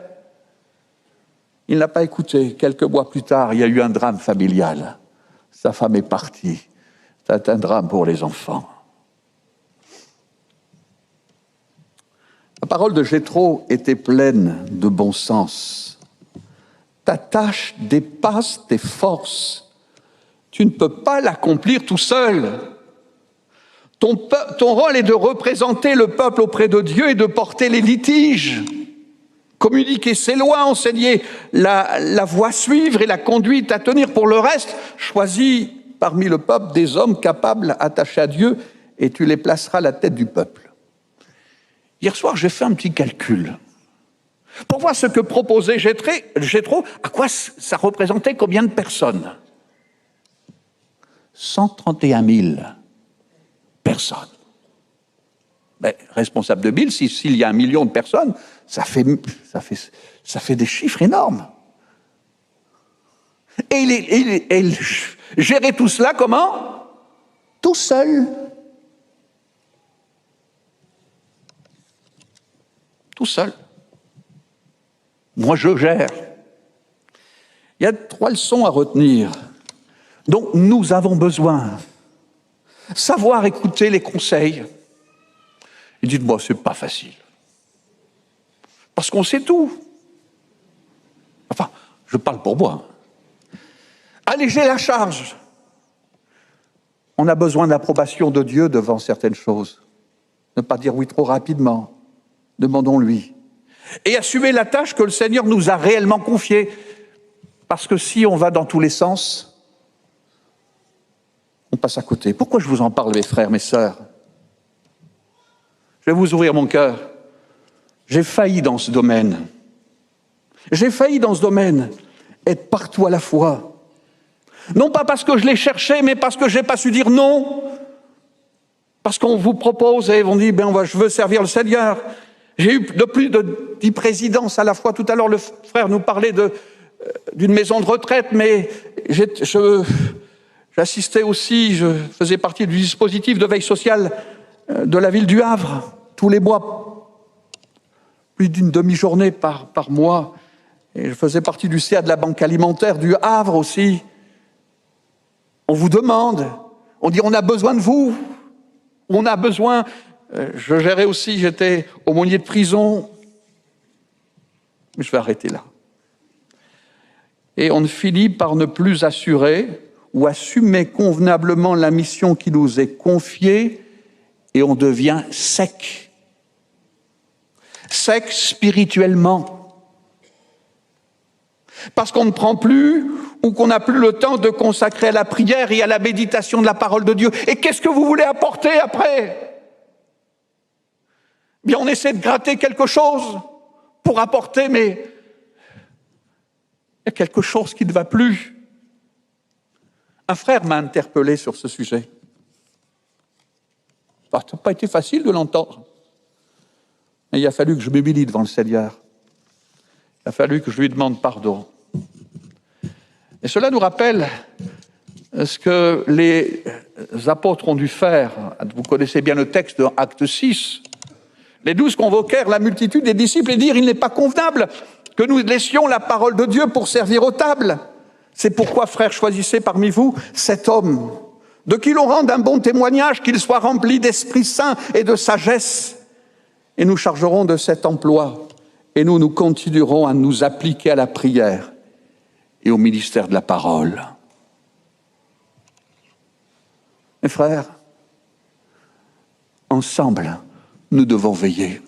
Il n'a pas écouté. Quelques mois plus tard, il y a eu un drame familial. Sa femme est partie. C'est un drame pour les enfants. La parole de Jéthro était pleine de bon sens. Ta tâche dépasse tes forces. Tu ne peux pas l'accomplir tout seul. Ton rôle est de représenter le peuple auprès de Dieu et de porter les litiges. Communiquer ses lois, enseigner la voie à suivre et la conduite à tenir. Pour le reste, choisis parmi le peuple des hommes capables, attachés à Dieu, et tu les placeras à la tête du peuple. Hier soir, j'ai fait un petit calcul pour voir ce que proposait Jéthro, à quoi ça représentait combien de personnes. 131 000 personnes. Mais, responsable de Bill, s'il y a 1 million de personnes, ça fait des chiffres énormes. Et il gérait tout cela comment? Tout seul. Tout seul. Moi, je gère. Il y a 3 leçons à retenir dont nous avons besoin. Savoir écouter les conseils. Et dites-moi, c'est pas facile. Parce qu'on sait tout. Enfin, je parle pour moi. Alléger la charge. On a besoin d'approbation de Dieu devant certaines choses. Ne pas dire oui trop rapidement. Demandons-lui. Et assumer la tâche que le Seigneur nous a réellement confiée. Parce que si on va dans tous les sens, on passe à côté. Pourquoi je vous en parle, mes frères, mes sœurs? Je vais vous ouvrir mon cœur. J'ai failli dans ce domaine. J'ai failli dans ce domaine être partout à la fois. Non pas parce que je l'ai cherché, mais parce que je n'ai pas su dire non. Parce qu'on vous propose et on dit, je veux servir le Seigneur. J'ai eu de plus de 10 présidences à la fois. Tout à l'heure, le frère nous parlait d'une maison de retraite, mais j'assistais aussi, je faisais partie du dispositif de veille sociale de la ville du Havre, tous les mois, plus d'une demi-journée par mois. Et je faisais partie du CA de la Banque alimentaire du Havre aussi. On vous demande, on dit on a besoin de vous, on a besoin. Je gérais aussi, j'étais aumônier de prison. Mais je vais arrêter là. Et on finit par ne plus assurer ou assumer convenablement la mission qui nous est confiée et on devient sec. Sec spirituellement. Parce qu'on ne prend plus ou qu'on n'a plus le temps de consacrer à la prière et à la méditation de la parole de Dieu. Et qu'est-ce que vous voulez apporter après? Bien, on essaie de gratter quelque chose pour apporter, mais il y a quelque chose qui ne va plus. Un frère m'a interpellé sur ce sujet. Ça n'a pas été facile de l'entendre. Mais il a fallu que je m'humilie devant le Seigneur. Il a fallu que je lui demande pardon. Et cela nous rappelle ce que les apôtres ont dû faire. Vous connaissez bien le texte de Acte 6. Les 12 convoquèrent la multitude des disciples et dirent « Il n'est pas convenable que nous laissions la parole de Dieu pour servir aux tables. C'est pourquoi, frères, choisissez parmi vous cet homme, de qui l'on rende un bon témoignage, qu'il soit rempli d'Esprit Saint et de sagesse. Et nous chargerons de cet emploi, et nous continuerons à nous appliquer à la prière et au ministère de la parole. » Mes frères, ensemble, nous devons veiller.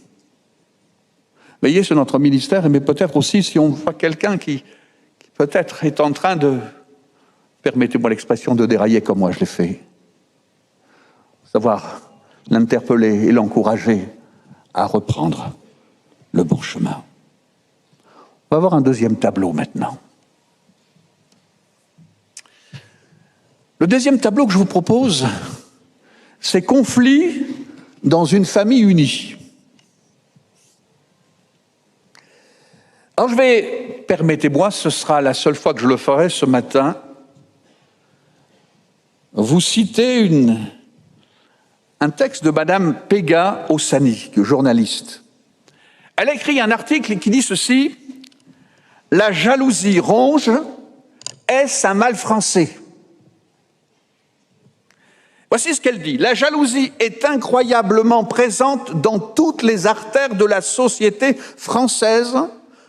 Veiller sur notre ministère, mais peut-être aussi si on voit quelqu'un qui peut-être est en train de, permettez-moi l'expression, de dérailler comme moi je l'ai fait. savoir l'interpeller et l'encourager à reprendre le bon chemin. On va voir un deuxième tableau maintenant. Le deuxième tableau que je vous propose, c'est conflit dans une famille unie. Alors permettez-moi, ce sera la seule fois que je le ferai ce matin, vous citer un texte de Madame Pega Ossani, qui est journaliste. Elle a écrit un article qui dit ceci: « La jalousie ronge, est-ce un mal français ?» Voici ce qu'elle dit. « La jalousie est incroyablement présente dans toutes les artères de la société française,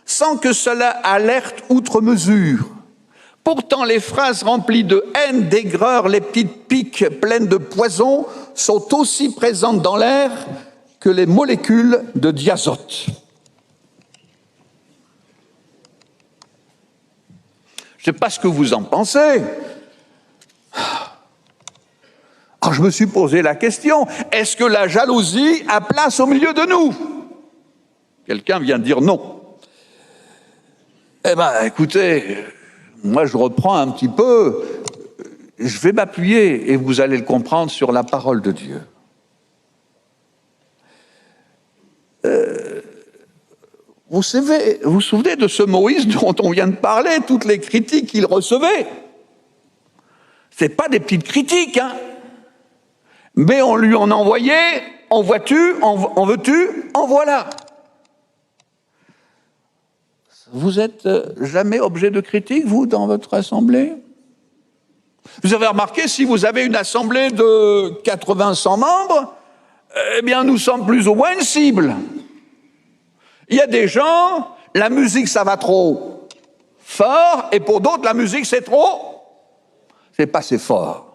sans que cela alerte outre mesure. Pourtant, les phrases remplies de haine, d'aigreur, les petites piques pleines de poison sont aussi présentes dans l'air que les molécules de diazote. » Je ne sais pas ce que vous en pensez. Alors je me suis posé la question, est-ce que la jalousie a place au milieu de nous? Quelqu'un vient de dire non. Eh bien, écoutez, moi je reprends un petit peu, je vais m'appuyer, et vous allez le comprendre, sur la parole de Dieu. Vous vous souvenez de ce Moïse dont on vient de parler, toutes les critiques qu'il recevait? Ce n'est pas des petites critiques, hein? Mais on lui en envoyait, en vois-tu, en veux-tu, en voilà. Vous êtes jamais objet de critique, vous, dans votre assemblée? Vous avez remarqué, si vous avez une assemblée de 80-100 membres, eh bien, nous sommes plus ou moins une cible. Il y a des gens, la musique, ça va trop fort, et pour d'autres, la musique, c'est pas assez fort.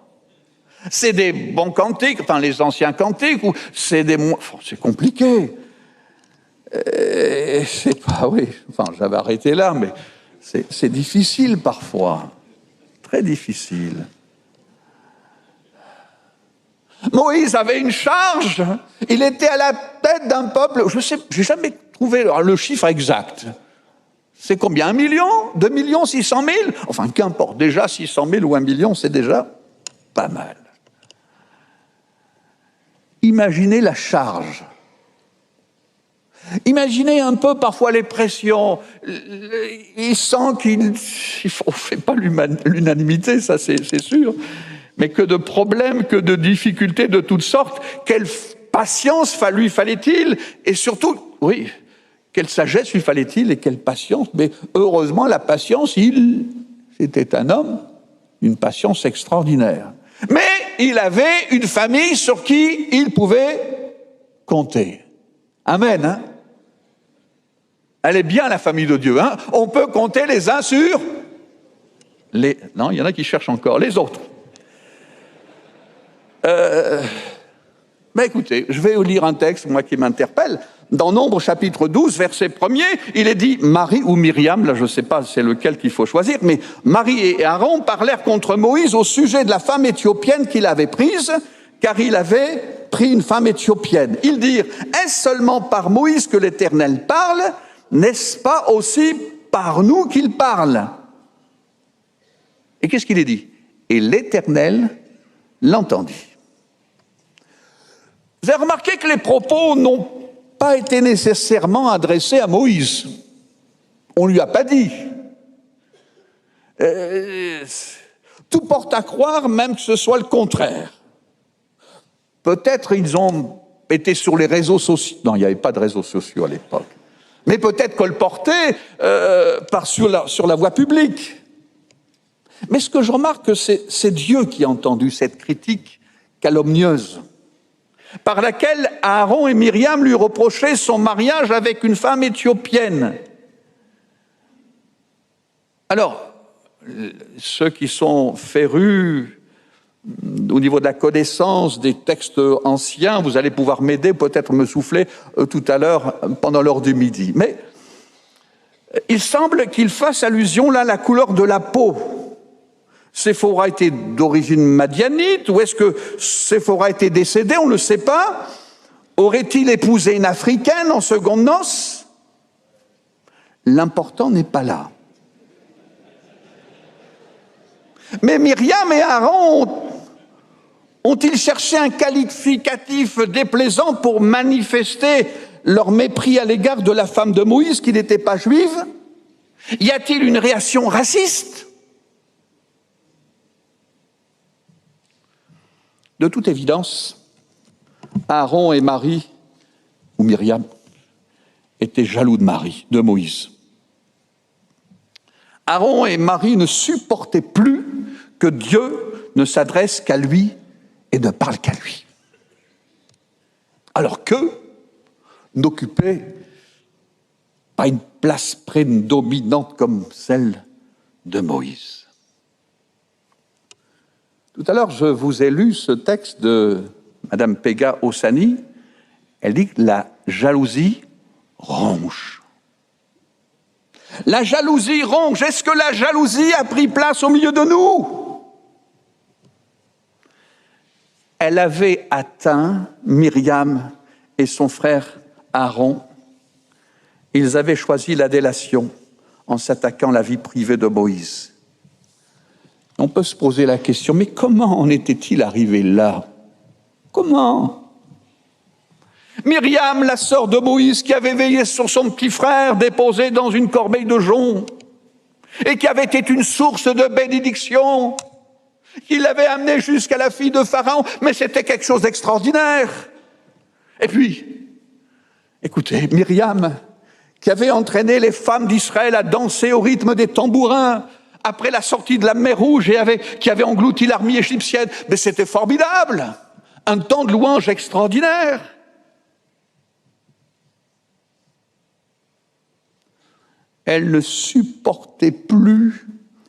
C'est des bons cantiques, enfin les anciens cantiques, ou c'est c'est compliqué. C'est pas, oui, enfin j'avais arrêté là, mais c'est difficile parfois, très difficile. Moïse avait une charge, il était à la tête d'un peuple, je sais, j'ai jamais trouvé le chiffre exact. C'est combien? 1 million? 2 millions 600 000? Enfin, qu'importe, déjà 600 000 ou 1 million, c'est déjà pas mal. Imaginez la charge. Imaginez un peu parfois les pressions. Il sent qu'il ne fait pas l'unanimité, ça c'est sûr. Mais que de problèmes, que de difficultés de toutes sortes. Quelle patience fallait-il? Et surtout, oui, quelle sagesse lui fallait-il et quelle patience? Mais heureusement, la patience, c'était un homme, une patience extraordinaire. Mais il avait une famille sur qui il pouvait compter. Amen, hein? Elle est bien, la famille de Dieu, hein? On peut compter les uns sur les... Non, il y en a qui cherchent encore les autres. Mais écoutez, je vais vous lire un texte, moi, qui m'interpelle. Dans Nombre, chapitre 12, verset 1er, il est dit, Marie ou Myriam, là je ne sais pas c'est lequel qu'il faut choisir, mais Marie et Aaron parlèrent contre Moïse au sujet de la femme éthiopienne qu'il avait prise, car il avait pris une femme éthiopienne. Ils dirent, est-ce seulement par Moïse que l'Éternel parle? N'est-ce pas aussi par nous qu'il parle? Et qu'est-ce qu'il est dit? Et l'Éternel l'entendit. Vous avez remarqué que les propos n'ont pas été nécessairement adressés à Moïse. On ne lui a pas dit. Tout porte à croire même que ce soit le contraire. Peut-être ils ont été sur les réseaux sociaux. Non, il n'y avait pas de réseaux sociaux à l'époque. Mais peut-être colportés sur la voie publique. Mais ce que je remarque, c'est Dieu qui a entendu cette critique calomnieuse, par laquelle Aaron et Myriam lui reprochaient son mariage avec une femme éthiopienne. Alors, ceux qui sont férus au niveau de la connaissance des textes anciens, vous allez pouvoir m'aider, peut-être me souffler tout à l'heure pendant l'heure du midi. Mais il semble qu'il fasse allusion là à la couleur de la peau. Séphora était d'origine madianite, ou est-ce que Séphora était décédé, on ne le sait pas. Aurait-il épousé une Africaine en secondes noces? L'important n'est pas là. Mais Myriam et Aaron ont-ils cherché un qualificatif déplaisant pour manifester leur mépris à l'égard de la femme de Moïse qui n'était pas juive? Y a-t-il une réaction raciste? De toute évidence, Aaron et Marie, ou Myriam, étaient jaloux de Moïse. Aaron et Marie ne supportaient plus que Dieu ne s'adresse qu'à lui et ne parle qu'à lui. Alors qu'eux n'occupaient pas une place prédominante comme celle de Moïse. Tout à l'heure, je vous ai lu ce texte de Madame Pega Ossani. Elle dit que la jalousie ronge. La jalousie ronge. Est-ce que la jalousie a pris place au milieu de nous? Elle avait atteint Myriam et son frère Aaron. Ils avaient choisi la délation en s'attaquant à la vie privée de Moïse. On peut se poser la question, mais comment en était-il arrivé là? Comment? Myriam, la sœur de Moïse, qui avait veillé sur son petit frère déposé dans une corbeille de jonc et qui avait été une source de bénédiction, qui l'avait amené jusqu'à la fille de Pharaon, mais c'était quelque chose d'extraordinaire. Et puis, écoutez, Myriam, qui avait entraîné les femmes d'Israël à danser au rythme des tambourins après la sortie de la mer Rouge et qui avait englouti l'armée égyptienne, mais c'était formidable, un temps de louange extraordinaire. Elle ne supportait plus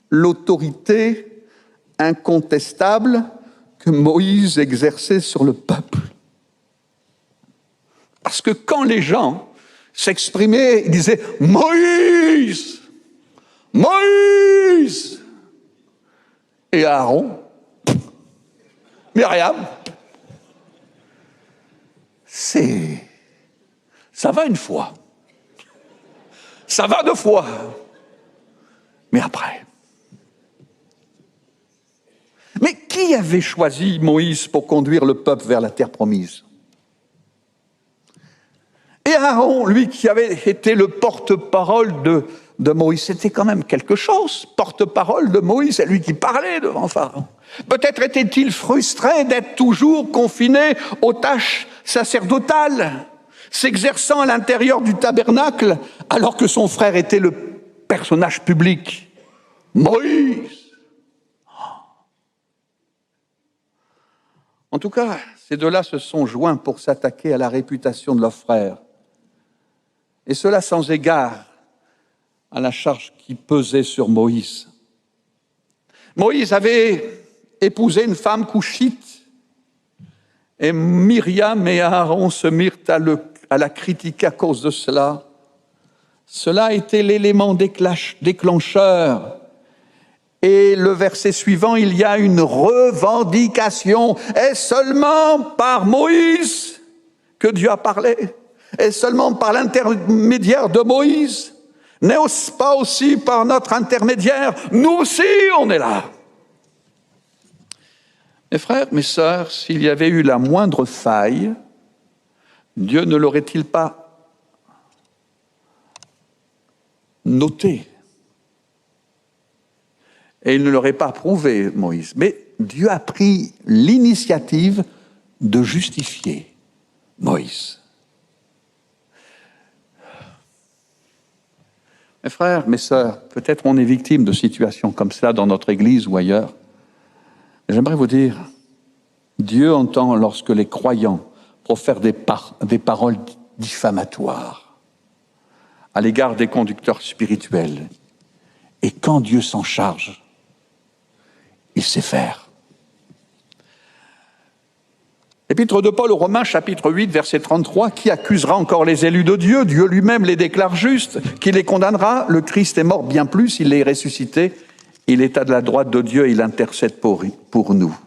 l'autorité incontestable que Moïse exerçait sur le peuple. Parce que quand les gens s'exprimaient, ils disaient « Moïse ! Moïse !» Et Aaron, Myriam, ça va une fois. Ça va 2 fois. Mais après. Mais qui avait choisi Moïse pour conduire le peuple vers la terre promise? Et Aaron, lui qui avait été le porte-parole de Moïse, c'était quand même quelque chose. Porte-parole de Moïse, c'est lui qui parlait devant Pharaon. Peut-être était-il frustré d'être toujours confiné aux tâches sacerdotales, s'exerçant à l'intérieur du tabernacle, alors que son frère était le personnage public. Moïse. En tout cas, ces deux-là se sont joints pour s'attaquer à la réputation de leur frère. Et cela sans égard à la charge qui pesait sur Moïse. Moïse avait épousé une femme couchite, et Myriam et Aaron se mirent à la critiquer à cause de cela. Cela a été l'élément déclencheur. Et le verset suivant, il y a une revendication. Est-ce seulement par Moïse que Dieu a parlé? Est-ce seulement par l'intermédiaire de Moïse? N'est-ce pas aussi par notre intermédiaire? Nous aussi, on est là. Mes frères, mes sœurs, s'il y avait eu la moindre faille, Dieu ne l'aurait-il pas noté? Et il ne l'aurait pas approuvé, Moïse. Mais Dieu a pris l'initiative de justifier Moïse. Mes frères, mes sœurs, peut-être on est victime de situations comme cela dans notre église ou ailleurs. J'aimerais vous dire, Dieu entend lorsque les croyants profèrent des paroles diffamatoires à l'égard des conducteurs spirituels. Et quand Dieu s'en charge, il sait faire. Épître de Paul aux Romains, chapitre 8, verset 33, « Qui accusera encore les élus de Dieu? Dieu lui-même les déclare justes. Qui les condamnera? Le Christ est mort bien plus, il est ressuscité, il est à la droite de Dieu et il intercède pour nous.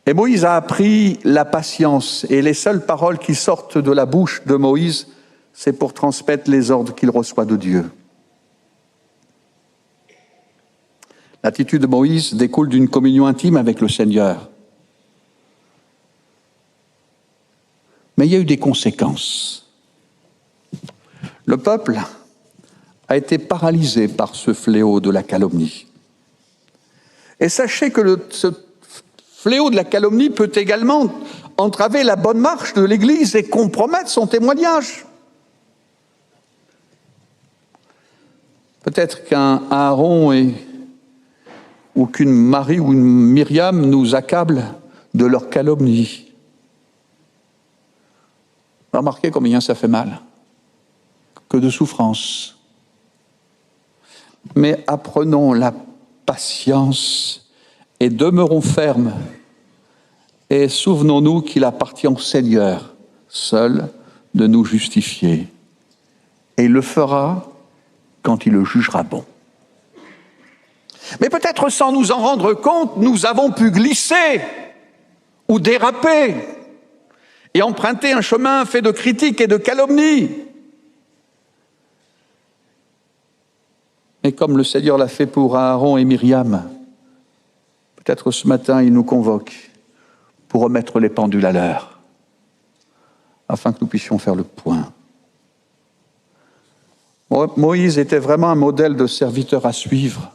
Et Moïse a appris la patience, et les seules paroles qui sortent de la bouche de Moïse, c'est pour transmettre les ordres qu'il reçoit de Dieu. L'attitude de Moïse découle d'une communion intime avec le Seigneur. Mais il y a eu des conséquences. Le peuple a été paralysé par ce fléau de la calomnie. Et sachez que ce fléau de la calomnie peut également entraver la bonne marche de l'Église et compromettre son témoignage. Peut-être qu'un Aaron ou qu'une Marie ou une Myriam nous accablent de leur calomnie. Remarquez combien ça fait mal, que de souffrance. Mais apprenons la patience et demeurons fermes. Et souvenons-nous qu'il appartient au Seigneur seul de nous justifier. Et il le fera quand il le jugera bon. Mais peut-être sans nous en rendre compte, nous avons pu glisser ou déraper et emprunter un chemin fait de critiques et de calomnies. Et comme le Seigneur l'a fait pour Aaron et Myriam, peut-être ce matin il nous convoque pour remettre les pendules à l'heure, afin que nous puissions faire le point. Moïse était vraiment un modèle de serviteur à suivre.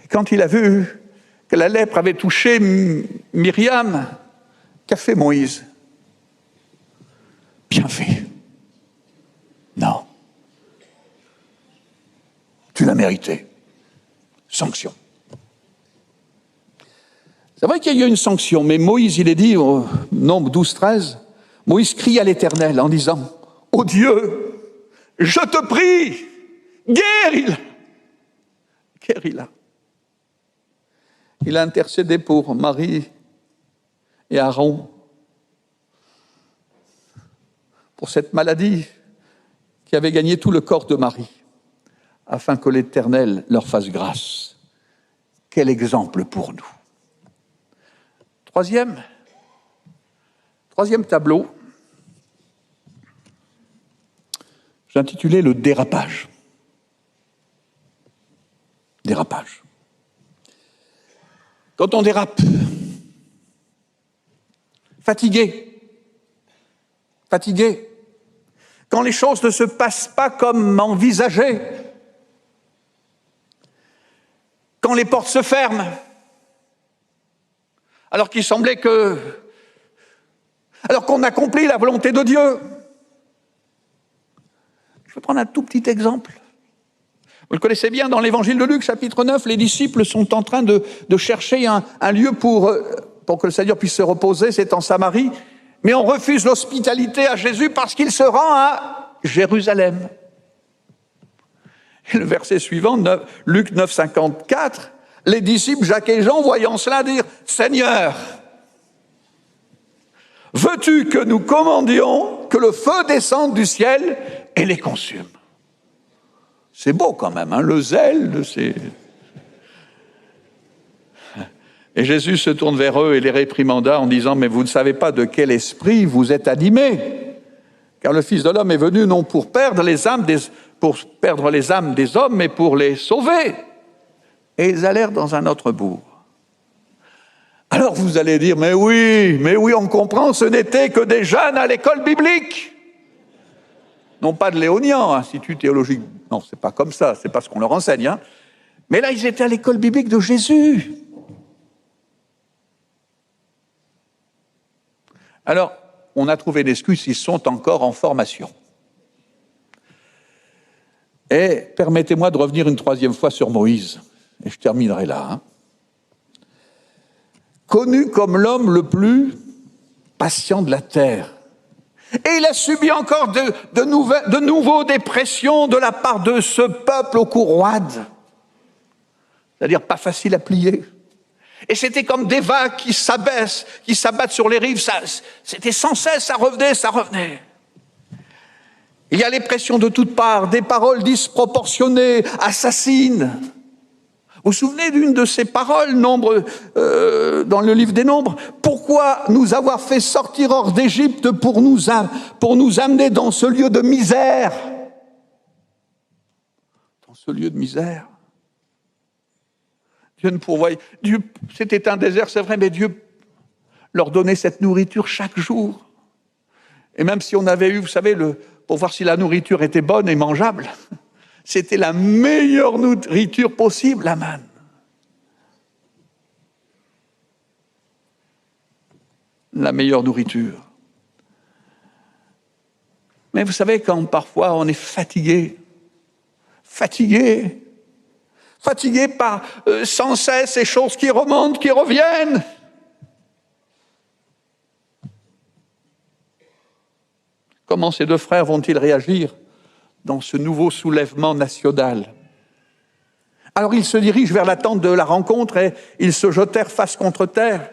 Et quand il a vu que la lèpre avait touché Myriam, qu'a fait Moïse? Bien fait. Non. Tu l'as mérité. Sanction. C'est vrai qu'il y a eu une sanction, mais Moïse, il est dit au Nombre 12-13, Moïse crie à l'Éternel en disant, « Ô Dieu, je te prie, guéris-la. » Guéris-la. Il a intercédé pour Marie et Aaron, pour cette maladie qui avait gagné tout le corps de Marie, afin que l'Éternel leur fasse grâce. Quel exemple pour nous. Troisième tableau, j'ai intitulé le dérapage. Dérapage. Quand on dérape, fatigué, quand les choses ne se passent pas comme envisagé, quand les portes se ferment, alors qu'il semblait alors qu'on accomplit la volonté de Dieu. Je vais prendre un tout petit exemple. Vous le connaissez bien, dans l'évangile de Luc, chapitre 9, les disciples sont en train de chercher un lieu pour que le Seigneur puisse se reposer, c'est en Samarie, mais on refuse l'hospitalité à Jésus parce qu'il se rend à Jérusalem. Et le verset suivant, Luc 9, 54, les disciples Jacques et Jean, voyant cela, dirent « Seigneur, veux-tu que nous commandions que le feu descende du ciel et les consume ?» C'est beau quand même, hein, le zèle de ces... Et Jésus se tourne vers eux et les réprimanda en disant « Mais vous ne savez pas de quel esprit vous êtes animés, car le Fils de l'homme est venu non pour perdre les âmes des hommes, mais pour les sauver. » Et ils allèrent dans un autre bourg. Alors vous allez dire « Mais oui, on comprend, ce n'était que des jeunes à l'école biblique. » Non pas de Léonian, institut théologique. Non, c'est pas comme ça, c'est pas ce qu'on leur enseigne. Hein. Mais là, ils étaient à l'école biblique de Jésus. Alors, on a trouvé l'excuse, ils sont encore en formation. Et permettez-moi de revenir une troisième fois sur Moïse, et je terminerai là. Hein. Connu comme l'homme le plus patient de la terre, et il a subi encore de nouveaux des pressions de la part de ce peuple au cou roide, c'est-à-dire pas facile à plier. Et c'était comme des vagues qui s'abattent sur les rives, c'était sans cesse, ça revenait. Il y a les pressions de toutes parts, des paroles disproportionnées, assassines. Vous vous souvenez d'une de ces paroles, dans le livre des Nombres? Pourquoi nous avoir fait sortir hors d'Égypte pour nous amener dans ce lieu de misère? Dans ce lieu de misère. Dieu ne pourvoyait. C'était un désert, c'est vrai, mais Dieu leur donnait cette nourriture chaque jour. Et même si on avait eu, vous savez, pour voir si la nourriture était bonne et mangeable, c'était la meilleure nourriture possible, la manne. La meilleure nourriture. Mais vous savez, quand parfois on est fatigué par sans cesse ces choses qui remontent, qui reviennent. Comment ces deux frères vont-ils réagir dans ce nouveau soulèvement national? Alors ils se dirigent vers la tente de la rencontre et ils se jetèrent face contre terre.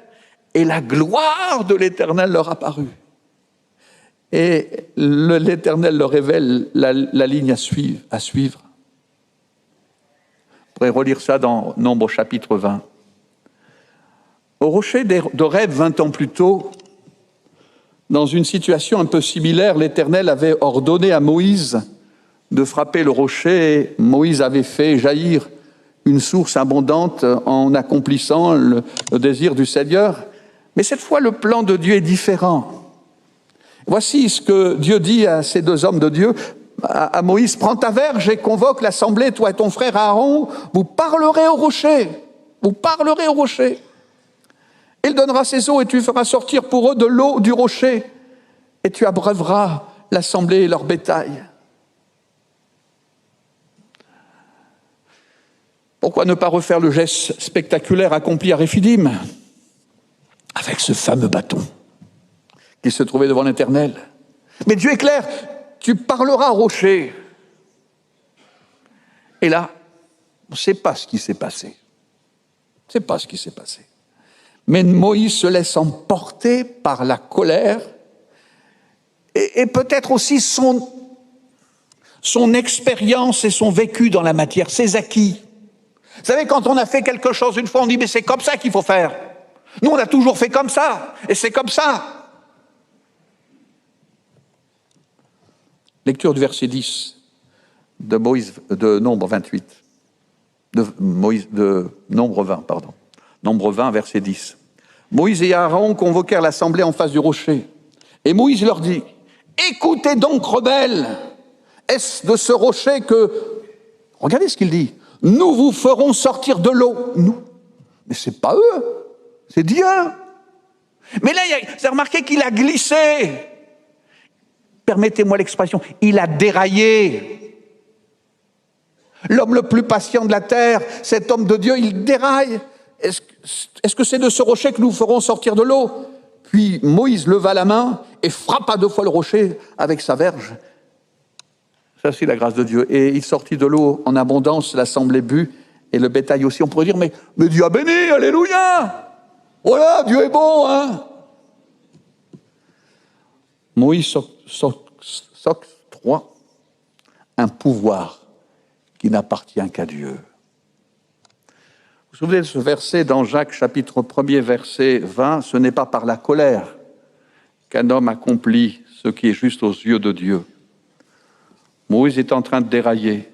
Et la gloire de l'Éternel leur apparut. Et l'Éternel leur révèle la ligne à suivre. Vous pourrez relire ça dans Nombre chapitre 20. Au rocher d'Horeb, 20 ans plus tôt, dans une situation un peu similaire, l'Éternel avait ordonné à Moïse de frapper le rocher. Et Moïse avait fait jaillir une source abondante en accomplissant le désir du Seigneur. Mais cette fois, le plan de Dieu est différent. Voici ce que Dieu dit à ces deux hommes de Dieu, à Moïse: prends ta verge et convoque l'assemblée, toi et ton frère Aaron, vous parlerez au rocher. Vous parlerez au rocher. Il donnera ses eaux et tu feras sortir pour eux de l'eau du rocher et tu abreuveras l'assemblée et leur bétail. Pourquoi ne pas refaire le geste spectaculaire accompli à Réphidim avec ce fameux bâton qui se trouvait devant l'Éternel? Mais Dieu est clair, tu parleras au rocher. Et là, on ne sait pas ce qui s'est passé. On ne sait pas ce qui s'est passé. Mais Moïse se laisse emporter par la colère et peut-être aussi son expérience et son vécu dans la matière, ses acquis. Vous savez, quand on a fait quelque chose une fois, on dit mais c'est comme ça qu'il faut faire. Nous, on a toujours fait comme ça, et c'est comme ça. Lecture du verset 10 de Nombre 28. De Nombre 20, pardon. Nombre 20, verset 10. Moïse et Aaron convoquèrent l'assemblée en face du rocher. Et Moïse leur dit: écoutez donc, rebelles, est-ce de ce rocher que... Regardez ce qu'il dit. Nous vous ferons sortir de l'eau. Nous. Mais c'est pas eux, c'est Dieu. Mais là, vous avez remarqué qu'il a glissé. Permettez-moi l'expression, il a déraillé. L'homme le plus patient de la terre, cet homme de Dieu, il déraille. Est-ce que c'est de ce rocher que nous ferons sortir de l'eau? Puis Moïse leva la main et frappa 2 fois le rocher avec sa verge. Ça, c'est la grâce de Dieu. Et il sortit de l'eau en abondance, l'assemblée but, et le bétail aussi. On pourrait dire, mais Dieu a béni, alléluia! Voilà, Dieu est bon, hein? Moïse s'octroie un pouvoir qui n'appartient qu'à Dieu. Vous vous souvenez de ce verset dans Jacques chapitre 1er, verset 20, ce n'est pas par la colère qu'un homme accomplit ce qui est juste aux yeux de Dieu. Moïse est en train de dérailler.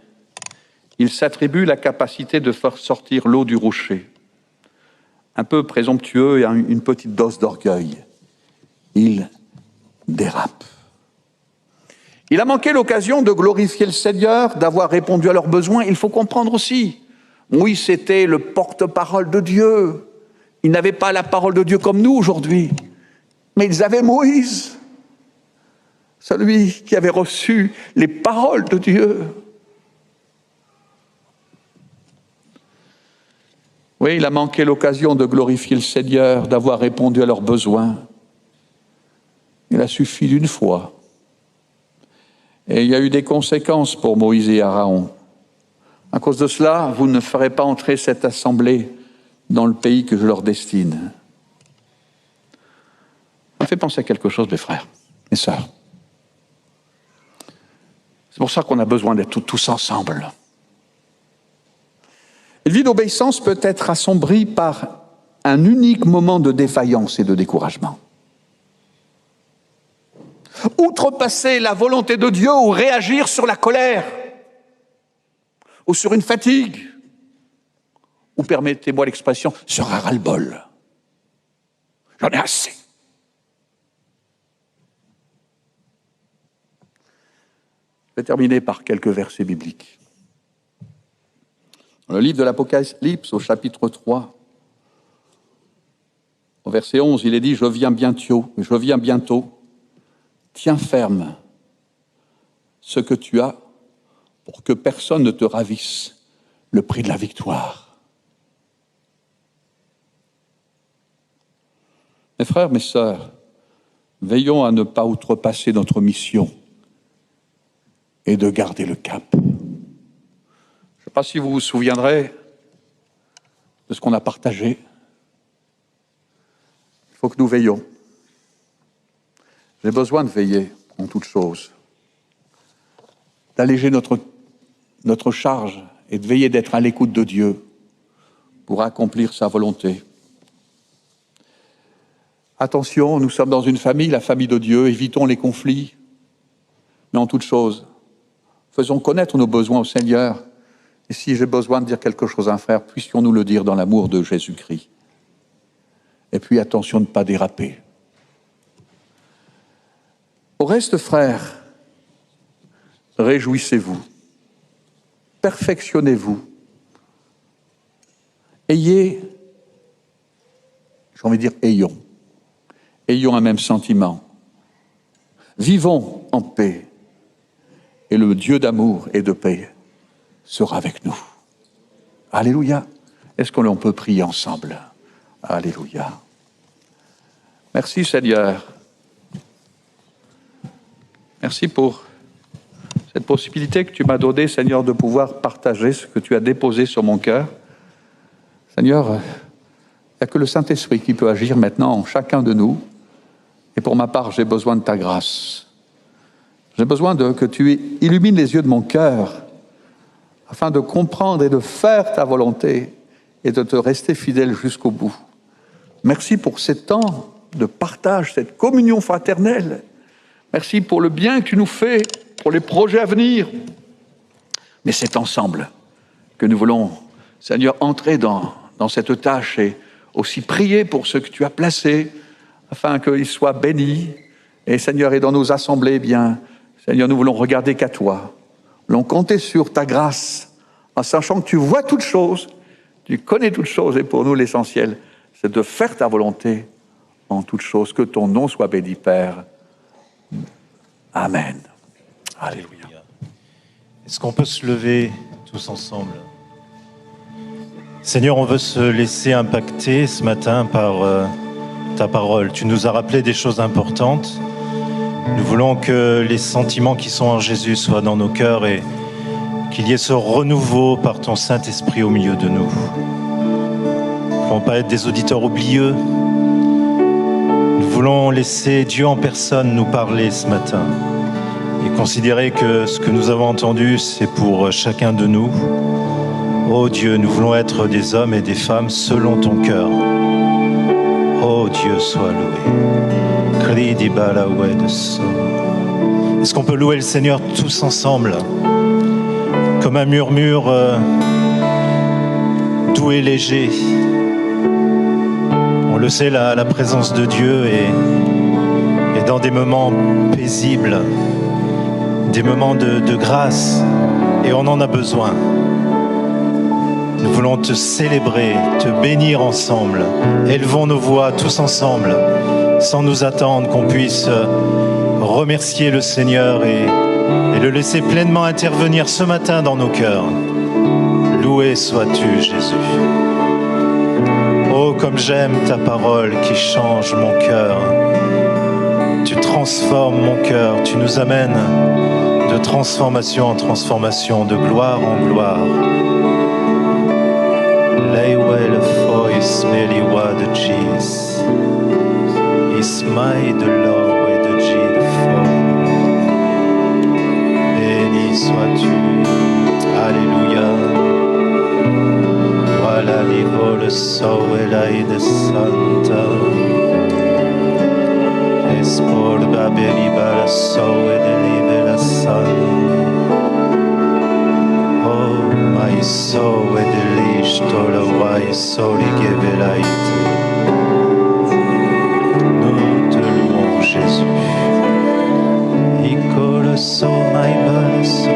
Il s'attribue la capacité de faire sortir l'eau du rocher. Un peu présomptueux et une petite dose d'orgueil. Il dérape. Il a manqué l'occasion de glorifier le Seigneur, d'avoir répondu à leurs besoins. Il faut comprendre aussi, Moïse était le porte-parole de Dieu. Ils n'avaient pas la parole de Dieu comme nous aujourd'hui, mais ils avaient Moïse, celui qui avait reçu les paroles de Dieu. Oui, il a manqué l'occasion de glorifier le Seigneur, d'avoir répondu à leurs besoins. Il a suffi d'une fois. Et il y a eu des conséquences pour Moïse et Aaron. À cause de cela, vous ne ferez pas entrer cette assemblée dans le pays que je leur destine. Ça me fait penser à quelque chose, mes frères, mes sœurs. C'est pour ça qu'on a besoin d'être tous ensemble. Une vie d'obéissance peut être assombrie par un unique moment de défaillance et de découragement. Outrepasser la volonté de Dieu ou réagir sur la colère ou sur une fatigue ou, permettez-moi l'expression, sur un ras-le-bol. J'en ai assez. Je vais terminer par quelques versets bibliques. Dans le livre de l'Apocalypse, au chapitre 3, au verset 11, il est dit « Je viens bientôt. Tiens ferme ce que tu as pour que personne ne te ravisse le prix de la victoire. » Mes frères, mes sœurs, veillons à ne pas outrepasser notre mission et de garder le cap. Je ne sais pas si vous vous souviendrez de ce qu'on a partagé. Il faut que nous veillions. J'ai besoin de veiller en toutes choses, d'alléger notre charge et de veiller d'être à l'écoute de Dieu pour accomplir sa volonté. Attention, nous sommes dans une famille, la famille de Dieu, évitons les conflits, mais en toutes choses, faisons connaître nos besoins au Seigneur. Et si j'ai besoin de dire quelque chose à un frère, puissions-nous le dire dans l'amour de Jésus-Christ. Et puis attention de ne pas déraper. Au reste, frères, réjouissez-vous, perfectionnez-vous, ayez, j'ai envie de dire ayons un même sentiment, vivons en paix, et le Dieu d'amour et de paix sera avec nous. Alléluia. Est-ce qu'on peut prier ensemble? Alléluia. Merci Seigneur. Merci pour cette possibilité que tu m'as donnée, Seigneur, de pouvoir partager ce que tu as déposé sur mon cœur. Seigneur, il n'y a que le Saint-Esprit qui peut agir maintenant en chacun de nous. Et pour ma part, j'ai besoin de ta grâce. J'ai besoin que tu illumines les yeux de mon cœur afin de comprendre et de faire ta volonté et de te rester fidèle jusqu'au bout. Merci pour ces temps de partage, cette communion fraternelle. Merci pour le bien que tu nous fais, pour les projets à venir. Mais c'est ensemble que nous voulons, Seigneur, entrer dans cette tâche et aussi prier pour ceux que tu as placés, afin qu'ils soient bénis. Et Seigneur, et dans nos assemblées, eh bien, Seigneur, nous voulons regarder qu'à toi. Nous voulons compter sur ta grâce, en sachant que tu vois toutes choses, tu connais toutes choses, et pour nous, l'essentiel, c'est de faire ta volonté en toutes choses. Que ton nom soit béni, Père. Amen. Alléluia. Est-ce qu'on peut se lever tous ensemble? Seigneur, on veut se laisser impacter ce matin par ta parole. Tu nous as rappelé des choses importantes. Nous voulons que les sentiments qui sont en Jésus soient dans nos cœurs et qu'il y ait ce renouveau par ton Saint-Esprit au milieu de nous. Nous ne voulons pas être des auditeurs oublieux. Nous voulons laisser Dieu en personne nous parler ce matin et considérer que ce que nous avons entendu, c'est pour chacun de nous. Oh Dieu, nous voulons être des hommes et des femmes selon ton cœur. Oh Dieu, sois loué. Est-ce qu'on peut louer le Seigneur tous ensemble, comme un murmure doux et léger? On le sait, la présence de Dieu est dans des moments paisibles, des moments de grâce, et on en a besoin. Nous voulons te célébrer, te bénir ensemble. Élevons nos voix tous ensemble, sans nous attendre, qu'on puisse remercier le Seigneur et le laisser pleinement intervenir ce matin dans nos cœurs. Loué sois-tu, Jésus. Oh, comme j'aime ta parole qui change mon cœur. Tu transformes mon cœur, tu nous amènes de transformation en transformation, de gloire en gloire. Leiwel fois meliwa de Jesus, ismai de l'or et de G de fort. Béni sois-tu. Alléluia. Voilà l'ivole soelaide santa. Espor babelibala soedelive la san. Oh, my soedelish tolawai soligevelaite. Nous te louons, Jésus. Icole so my basso.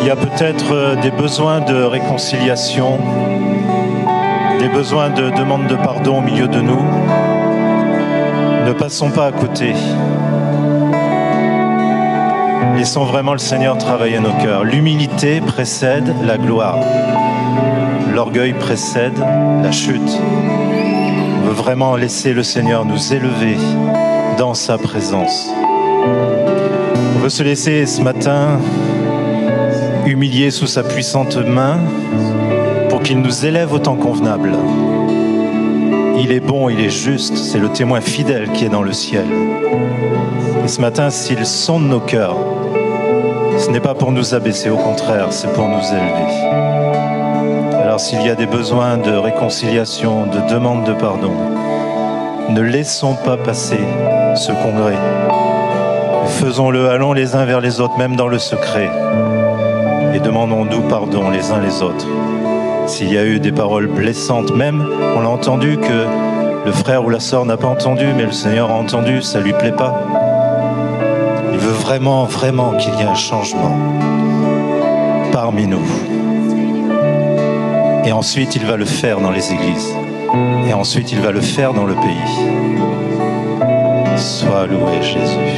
Il y a peut-être des besoins de réconciliation, des besoins de demande de pardon au milieu de nous. Ne passons pas à côté. Laissons vraiment le Seigneur travailler nos cœurs. L'humilité précède la gloire. L'orgueil précède la chute. On veut vraiment laisser le Seigneur nous élever dans sa présence. On veut se laisser ce matin humilier sous sa puissante main pour qu'il nous élève au temps convenable. Il est bon, il est juste, c'est le témoin fidèle qui est dans le ciel. Et ce matin, s'il sonde nos cœurs, ce n'est pas pour nous abaisser, au contraire, c'est pour nous élever. Alors s'il y a des besoins de réconciliation, de demande de pardon, ne laissons pas passer ce congrès. Faisons-le, allons les uns vers les autres, même dans le secret. Et demandons-nous pardon les uns les autres. S'il y a eu des paroles blessantes, même on a entendu que le frère ou la sœur n'a pas entendu, mais le Seigneur a entendu, ça lui plaît pas. Il veut vraiment, vraiment qu'il y ait un changement parmi nous. Et ensuite, il va le faire dans les églises. Et ensuite, il va le faire dans le pays. Sois loué, Jésus.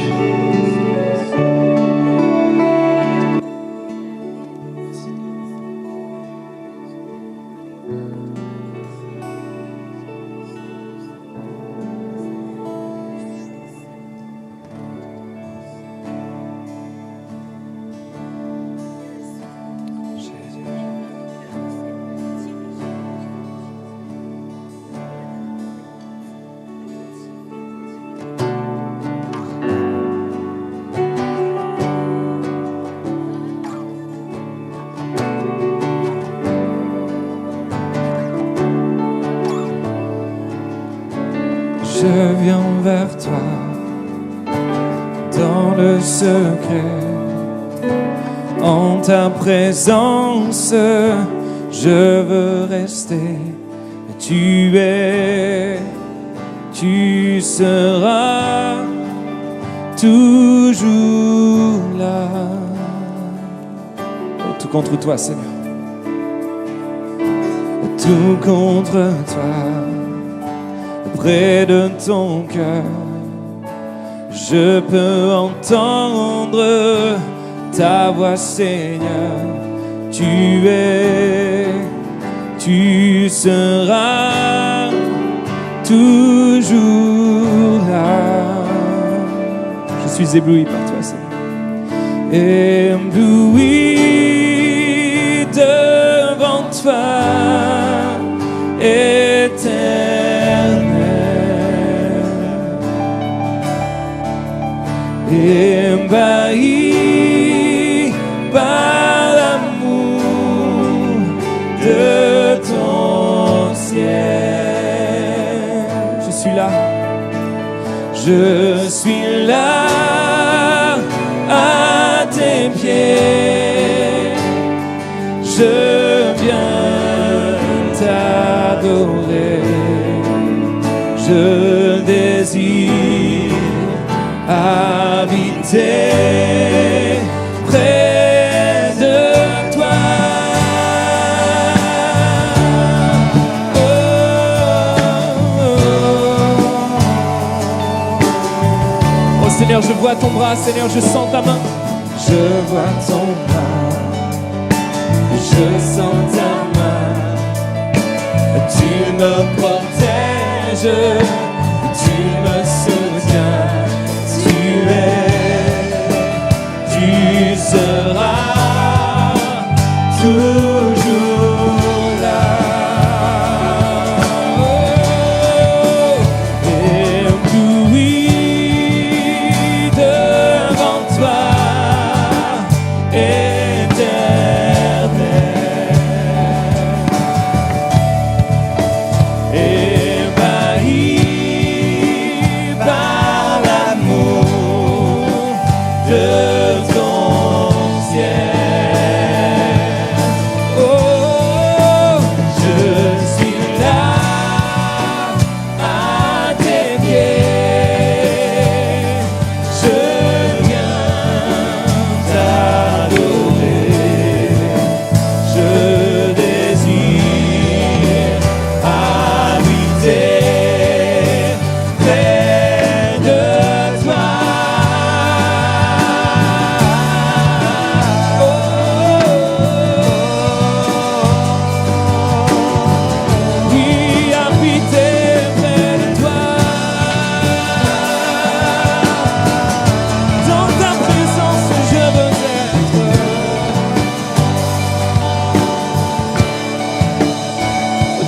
Je viens vers toi dans le secret. En ta présence, je veux rester. Tu seras toujours là. Oh, tout contre toi, Seigneur. Tout contre toi. Près de ton cœur, je peux entendre ta voix, Seigneur. Tu seras toujours là. Je suis ébloui par toi, Seigneur. Ébloui devant toi, éternel. Ébahi par l'amour de ton ciel. Je suis là à tes pieds. Je viens t'adorer. Je désire habiter près de toi. Oh, oh, oh. Oh Seigneur, je vois ton bras, Seigneur, je sens ta main. Je vois ton bras Je sens ta main, tu me protèges, tu me soutiens, tu seras toujours là. Ébloui devant toi,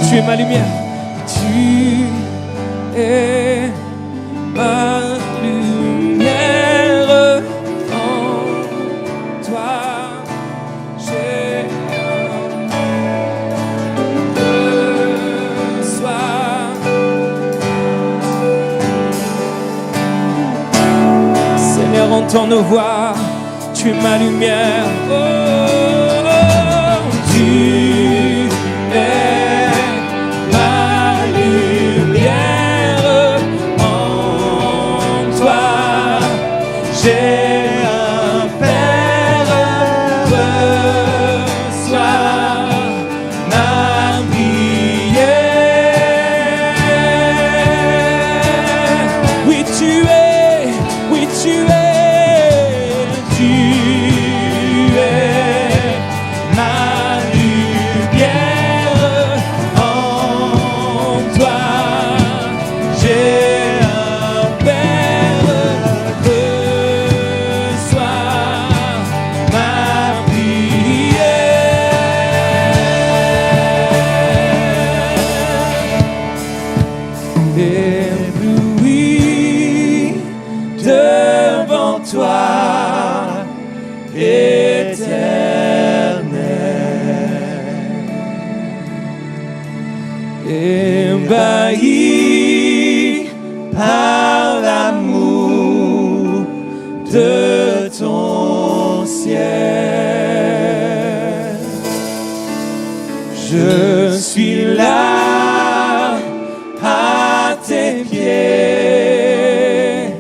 tu es ma lumière, tu es ma lumière, en toi j'ai besoin. Seigneur, entends nos voix, tu es ma lumière, tu es j'ai un Père, reçois ma prière. Oui, tu es ma lumière, en toi j'ai un Père. Ébloui devant toi, éternel, ébahi par l'amour de ton ciel. Je suis là à tes pieds,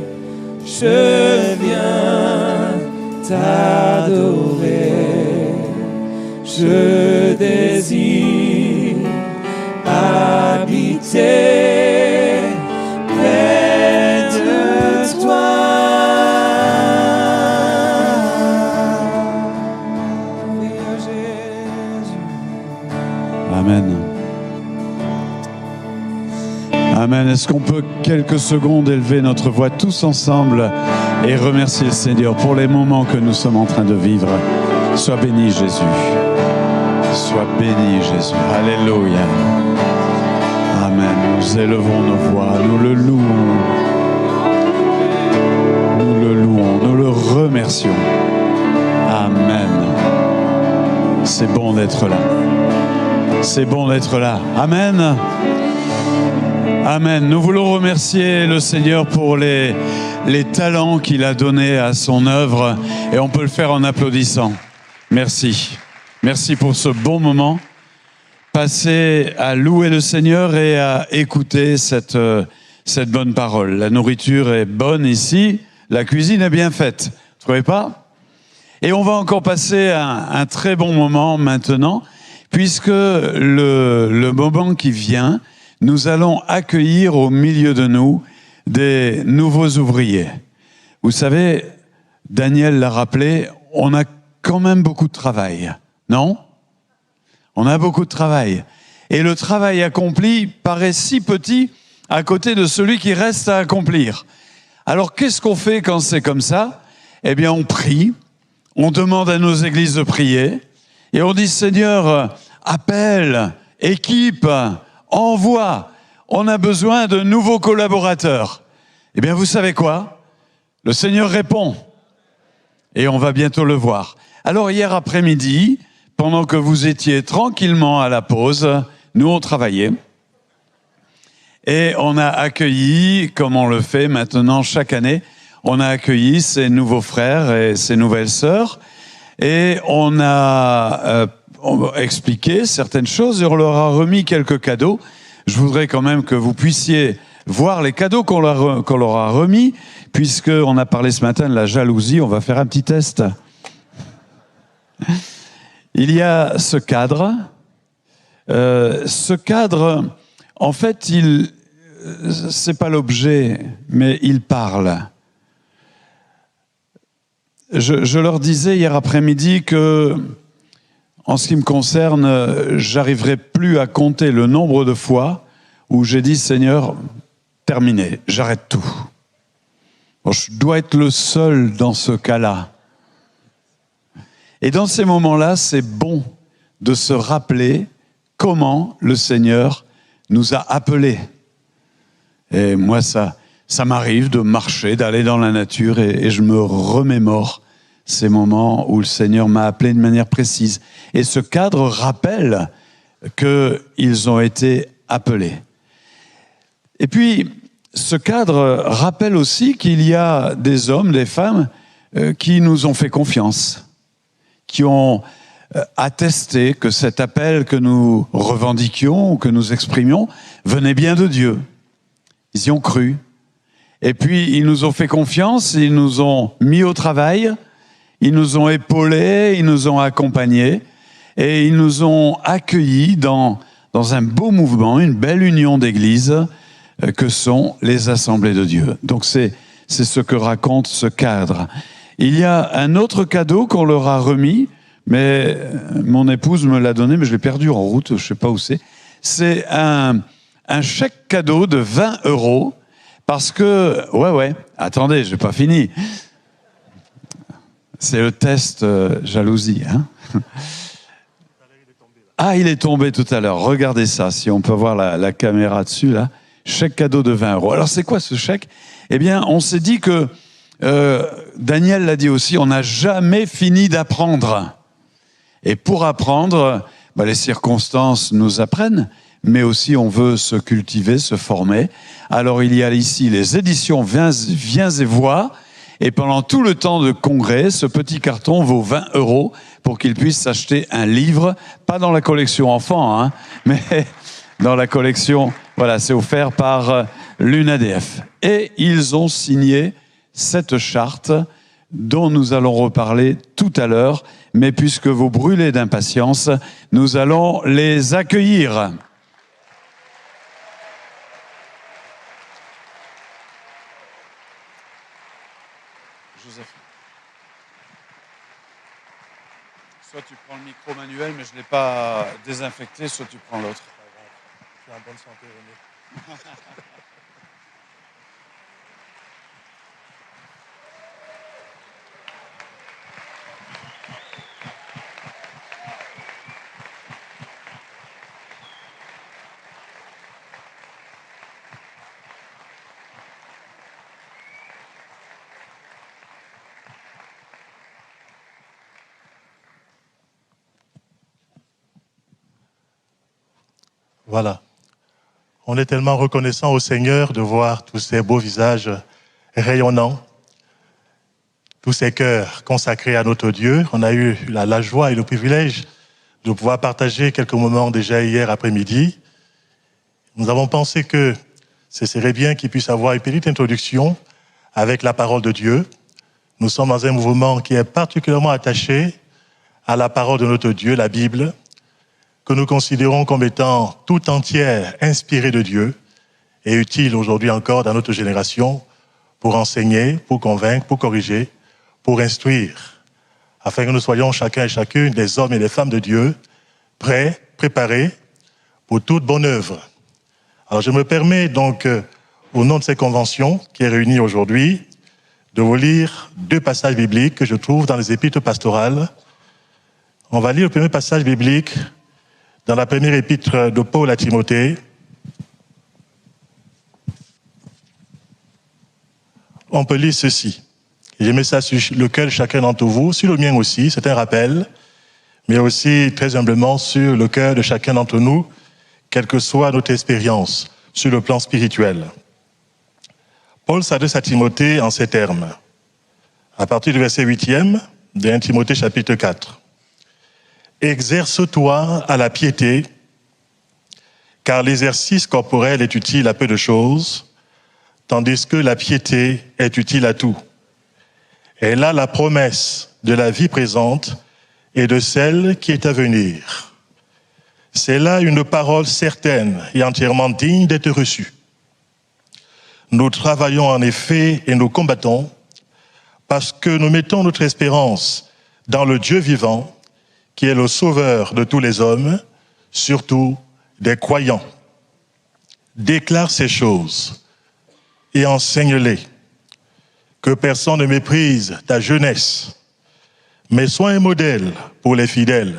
je viens t'adorer, je désire habiter près de toi. Amen. Amen. Est-ce qu'on peut quelques secondes élever notre voix tous ensemble et remercier le Seigneur pour les moments que nous sommes en train de vivre. Sois béni Jésus. Sois béni Jésus. Alléluia. Amen. Nous élevons nos voix, nous le louons. Nous le louons, nous le remercions. Amen. C'est bon d'être là. C'est bon d'être là. Amen. Amen. Nous voulons remercier le Seigneur pour les talents qu'il a donnés à son œuvre et on peut le faire en applaudissant. Merci. Merci pour ce bon moment passé à louer le Seigneur et à écouter cette bonne parole. La nourriture est bonne ici, la cuisine est bien faite. Vous trouvez pas? Et on va encore passer un très bon moment maintenant, puisque le moment qui vient, nous allons accueillir au milieu de nous des nouveaux ouvriers. Vous savez, Daniel l'a rappelé, on a quand même beaucoup de travail, non? On a beaucoup de travail. Et le travail accompli paraît si petit à côté de celui qui reste à accomplir. Alors qu'est-ce qu'on fait quand c'est comme ça? Eh bien, on prie, on demande à nos églises de prier, et on dit, Seigneur, appelle, équipe, envoie. On a besoin de nouveaux collaborateurs. Eh bien, vous savez quoi? Le Seigneur répond. Et on va bientôt le voir. Alors, hier après-midi, pendant que vous étiez tranquillement à la pause, nous, on travaillait. Et on a accueilli, comme on le fait maintenant chaque année, on a accueilli ces nouveaux frères et ces nouvelles sœurs. Et on a expliqué certaines choses et on leur a remis quelques cadeaux. Je voudrais quand même que vous puissiez voir les cadeaux qu'on leur a remis, puisqu'on a parlé ce matin de la jalousie. On va faire un petit test. Il y a ce cadre. Ce cadre, en fait, c'est pas l'objet, mais il parle. Je leur disais hier après-midi que, en ce qui me concerne, j'arriverai plus à compter le nombre de fois où j'ai dit, Seigneur, terminé, j'arrête tout. Bon, je dois être le seul dans ce cas-là. Et dans ces moments-là, c'est bon de se rappeler comment le Seigneur nous a appelés. Et moi, ça m'arrive de marcher, d'aller dans la nature et je me remémore ces moments où le Seigneur m'a appelé de manière précise. Et ce cadre rappelle qu'ils ont été appelés. Et puis, ce cadre rappelle aussi qu'il y a des hommes, des femmes qui nous ont fait confiance, qui ont attesté que cet appel que nous revendiquions, que nous exprimions, venait bien de Dieu. Ils y ont cru. Et puis, ils nous ont fait confiance, ils nous ont mis au travail, ils nous ont épaulés, ils nous ont accompagnés, et ils nous ont accueillis dans un beau mouvement, une belle union d'églises que sont les assemblées de Dieu. Donc, c'est ce que raconte ce cadre. Il y a un autre cadeau qu'on leur a remis, mais mon épouse me l'a donné, mais je l'ai perdu en route, je ne sais pas où c'est. C'est un chèque cadeau de 20 €, parce que, attendez, je n'ai pas fini. C'est le test jalousie, hein. Ah, il est tombé tout à l'heure. Regardez ça, si on peut voir la caméra dessus, là. Chèque cadeau de 20 €. Alors, c'est quoi ce chèque? Eh bien, on s'est dit que, Daniel l'a dit aussi, on n'a jamais fini d'apprendre. Et pour apprendre, les circonstances nous apprennent, mais aussi on veut se cultiver, se former. Alors, il y a ici les éditions Viens et Vois. Et pendant tout le temps de congrès, ce petit carton vaut 20 € pour qu'il puisse s'acheter un livre, pas dans la collection enfant, hein, mais dans la collection, voilà, c'est offert par l'UNADF. Et ils ont signé cette charte dont nous allons reparler tout à l'heure, mais puisque vous brûlez d'impatience, nous allons les accueillir. Joseph. Soit tu prends le micro manuel, mais je ne l'ai pas désinfecté, soit tu prends l'autre. Je suis en bonne santé, René. Voilà. On est tellement reconnaissant au Seigneur de voir tous ces beaux visages rayonnants, tous ces cœurs consacrés à notre Dieu. On a eu la joie et le privilège de pouvoir partager quelques moments déjà hier après-midi. Nous avons pensé que ce serait bien qu'ils puissent avoir une petite introduction avec la parole de Dieu. Nous sommes dans un mouvement qui est particulièrement attaché à la parole de notre Dieu, la Bible, que nous considérons comme étant tout entière inspirée de Dieu et utile aujourd'hui encore dans notre génération pour enseigner, pour convaincre, pour corriger, pour instruire, afin que nous soyons chacun et chacune des hommes et des femmes de Dieu, prêt, préparé pour toute bonne œuvre. Alors je me permets donc, au nom de cette convention qui est réunie aujourd'hui, de vous lire 2 passages bibliques que je trouve dans les épîtres pastorales. On va lire le premier passage biblique dans la première épître de Paul à Timothée. On peut lire ceci. J'ai mis ça sur le cœur de chacun d'entre vous, sur le mien aussi, c'est un rappel, mais aussi très humblement sur le cœur de chacun d'entre nous, quelle que soit notre expérience sur le plan spirituel. Paul s'adresse à Timothée en ces termes, à partir du verset 8e de 1 Timothée chapitre 4. « Exerce-toi à la piété, car l'exercice corporel est utile à peu de choses, tandis que la piété est utile à tout. Elle a la promesse de la vie présente et de celle qui est à venir. C'est là une parole certaine et entièrement digne d'être reçue. Nous travaillons en effet et nous combattons parce que nous mettons notre espérance dans le Dieu vivant, qui est le sauveur de tous les hommes, surtout des croyants. Déclare ces choses et enseigne-les. Que personne ne méprise ta jeunesse, mais sois un modèle pour les fidèles,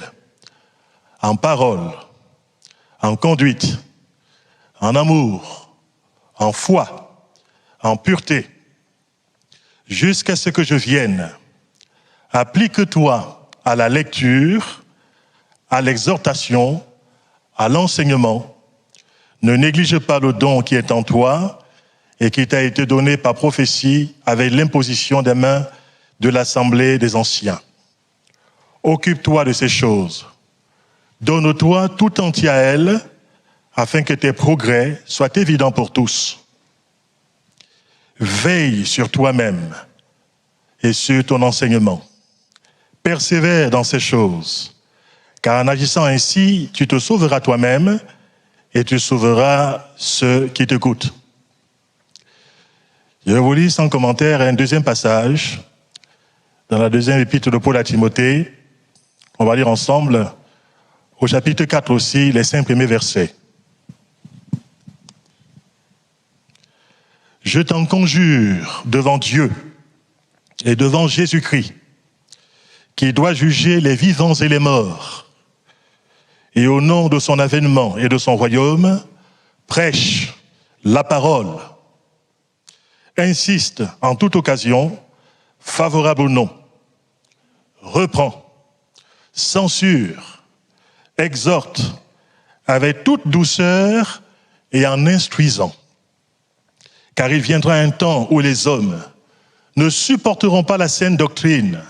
en parole, en conduite, en amour, en foi, en pureté, jusqu'à ce que je vienne. Applique-toi à la lecture, à l'exhortation, à l'enseignement. Ne néglige pas le don qui est en toi et qui t'a été donné par prophétie avec l'imposition des mains de l'assemblée des anciens. Occupe-toi de ces choses. Donne-toi tout entier à elles, afin que tes progrès soient évidents pour tous. Veille sur toi-même et sur ton enseignement. Persévère dans ces choses, car en agissant ainsi, tu te sauveras toi-même et tu sauveras ceux qui t'écoutent. Je vous lis sans commentaire un deuxième passage dans la deuxième épître de Paul à Timothée. On va lire ensemble au chapitre 4 aussi, les 5 premiers versets. Je t'en conjure devant Dieu et devant Jésus-Christ, qui doit juger les vivants et les morts, et au nom de son avènement et de son royaume, prêche la parole. Insiste en toute occasion, favorable ou non. Reprend, censure, exhorte avec toute douceur et en instruisant. Car il viendra un temps où les hommes ne supporteront pas la saine doctrine,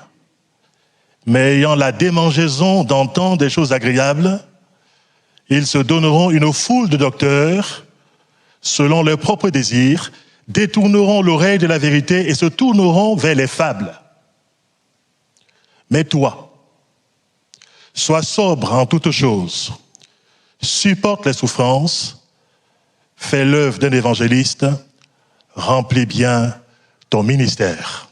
mais ayant la démangeaison d'entendre des choses agréables, ils se donneront une foule de docteurs, selon leurs propres désirs, détourneront l'oreille de la vérité et se tourneront vers les fables. Mais toi, sois sobre en toutes choses, supporte les souffrances, fais l'œuvre d'un évangéliste, remplis bien ton ministère.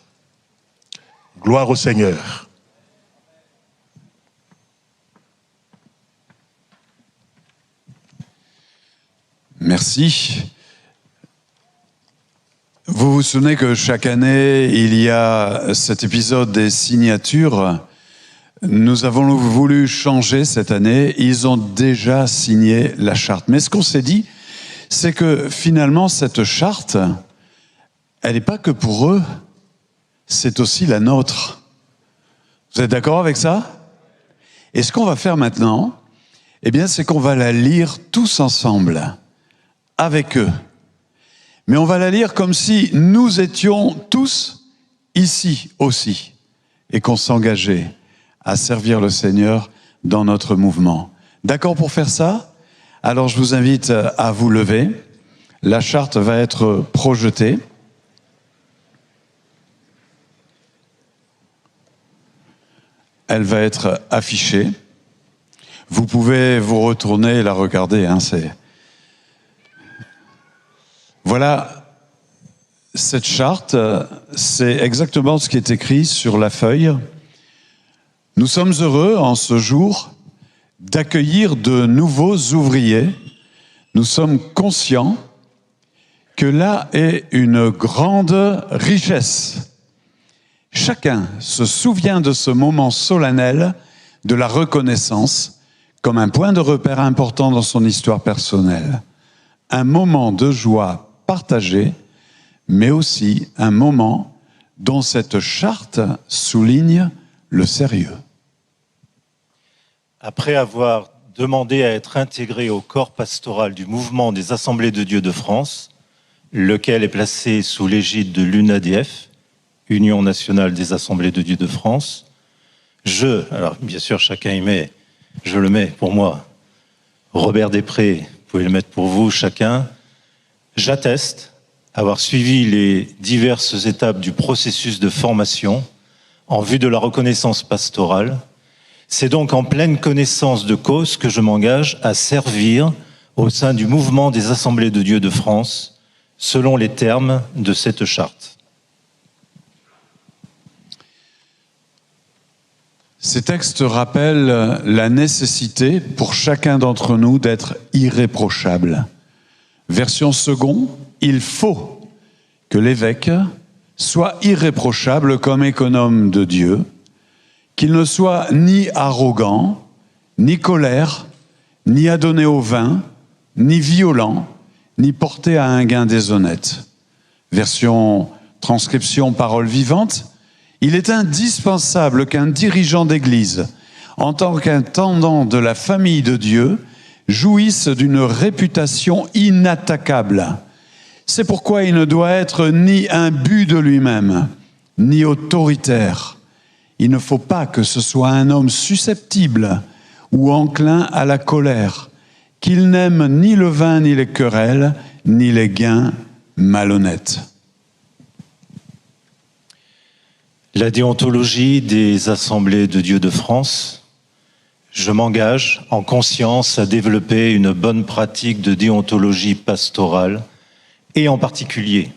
Gloire au Seigneur. Merci. Vous vous souvenez que chaque année, il y a cet épisode des signatures. Nous avons voulu changer cette année. Ils ont déjà signé la charte. Mais ce qu'on s'est dit, c'est que finalement, cette charte, elle n'est pas que pour eux, c'est aussi la nôtre. Vous êtes d'accord avec ça? Et ce qu'on va faire maintenant, eh bien, c'est qu'on va la lire tous ensemble, avec eux. Mais on va la lire comme si nous étions tous ici aussi et qu'on s'engageait à servir le Seigneur dans notre mouvement. D'accord pour faire ça? Alors je vous invite à vous lever. La charte va être projetée. Elle va être affichée. Vous pouvez vous retourner et la regarder. Voilà, cette charte, c'est exactement ce qui est écrit sur la feuille. Nous sommes heureux en ce jour d'accueillir de nouveaux ouvriers, nous sommes conscients que là est une grande richesse. Chacun se souvient de ce moment solennel de la reconnaissance comme un point de repère important dans son histoire personnelle. Un moment de joie partagée, mais aussi un moment dont cette charte souligne le sérieux. Après avoir demandé à être intégré au corps pastoral du mouvement des Assemblées de Dieu de France, lequel est placé sous l'égide de l'UNADF, Union nationale des Assemblées de Dieu de France, alors bien sûr chacun y met, je le mets pour moi, Robert Després, vous pouvez le mettre pour vous chacun, j'atteste avoir suivi les diverses étapes du processus de formation en vue de la reconnaissance pastorale. C'est donc en pleine connaissance de cause que je m'engage à servir au sein du mouvement des Assemblées de Dieu de France, selon les termes de cette charte. Ces textes rappellent la nécessité pour chacun d'entre nous d'être irréprochable. Version second, il faut que l'évêque soit irréprochable comme économe de Dieu, qu'il ne soit ni arrogant, ni colère, ni adonné au vin, ni violent, ni porté à un gain déshonnête. Version transcription parole vivante, il est indispensable qu'un dirigeant d'Église, en tant qu'intendant de la famille de Dieu, jouisse d'une réputation inattaquable. C'est pourquoi il ne doit être ni imbu de lui-même, ni autoritaire. Il ne faut pas que ce soit un homme susceptible ou enclin à la colère, qu'il n'aime ni le vin, ni les querelles, ni les gains malhonnêtes. La déontologie des Assemblées de Dieu de France, je m'engage en conscience à développer une bonne pratique de déontologie pastorale et en particulier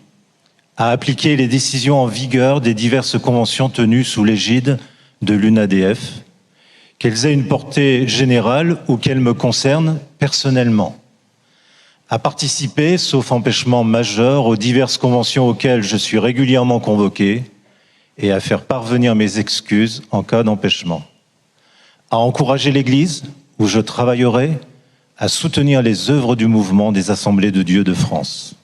à appliquer les décisions en vigueur des diverses conventions tenues sous l'égide de l'UNADF, qu'elles aient une portée générale ou qu'elles me concernent personnellement, à participer, sauf empêchement majeur, aux diverses conventions auxquelles je suis régulièrement convoqué et à faire parvenir mes excuses en cas d'empêchement, à encourager l'Église où je travaillerai, à soutenir les œuvres du mouvement des Assemblées de Dieu de France.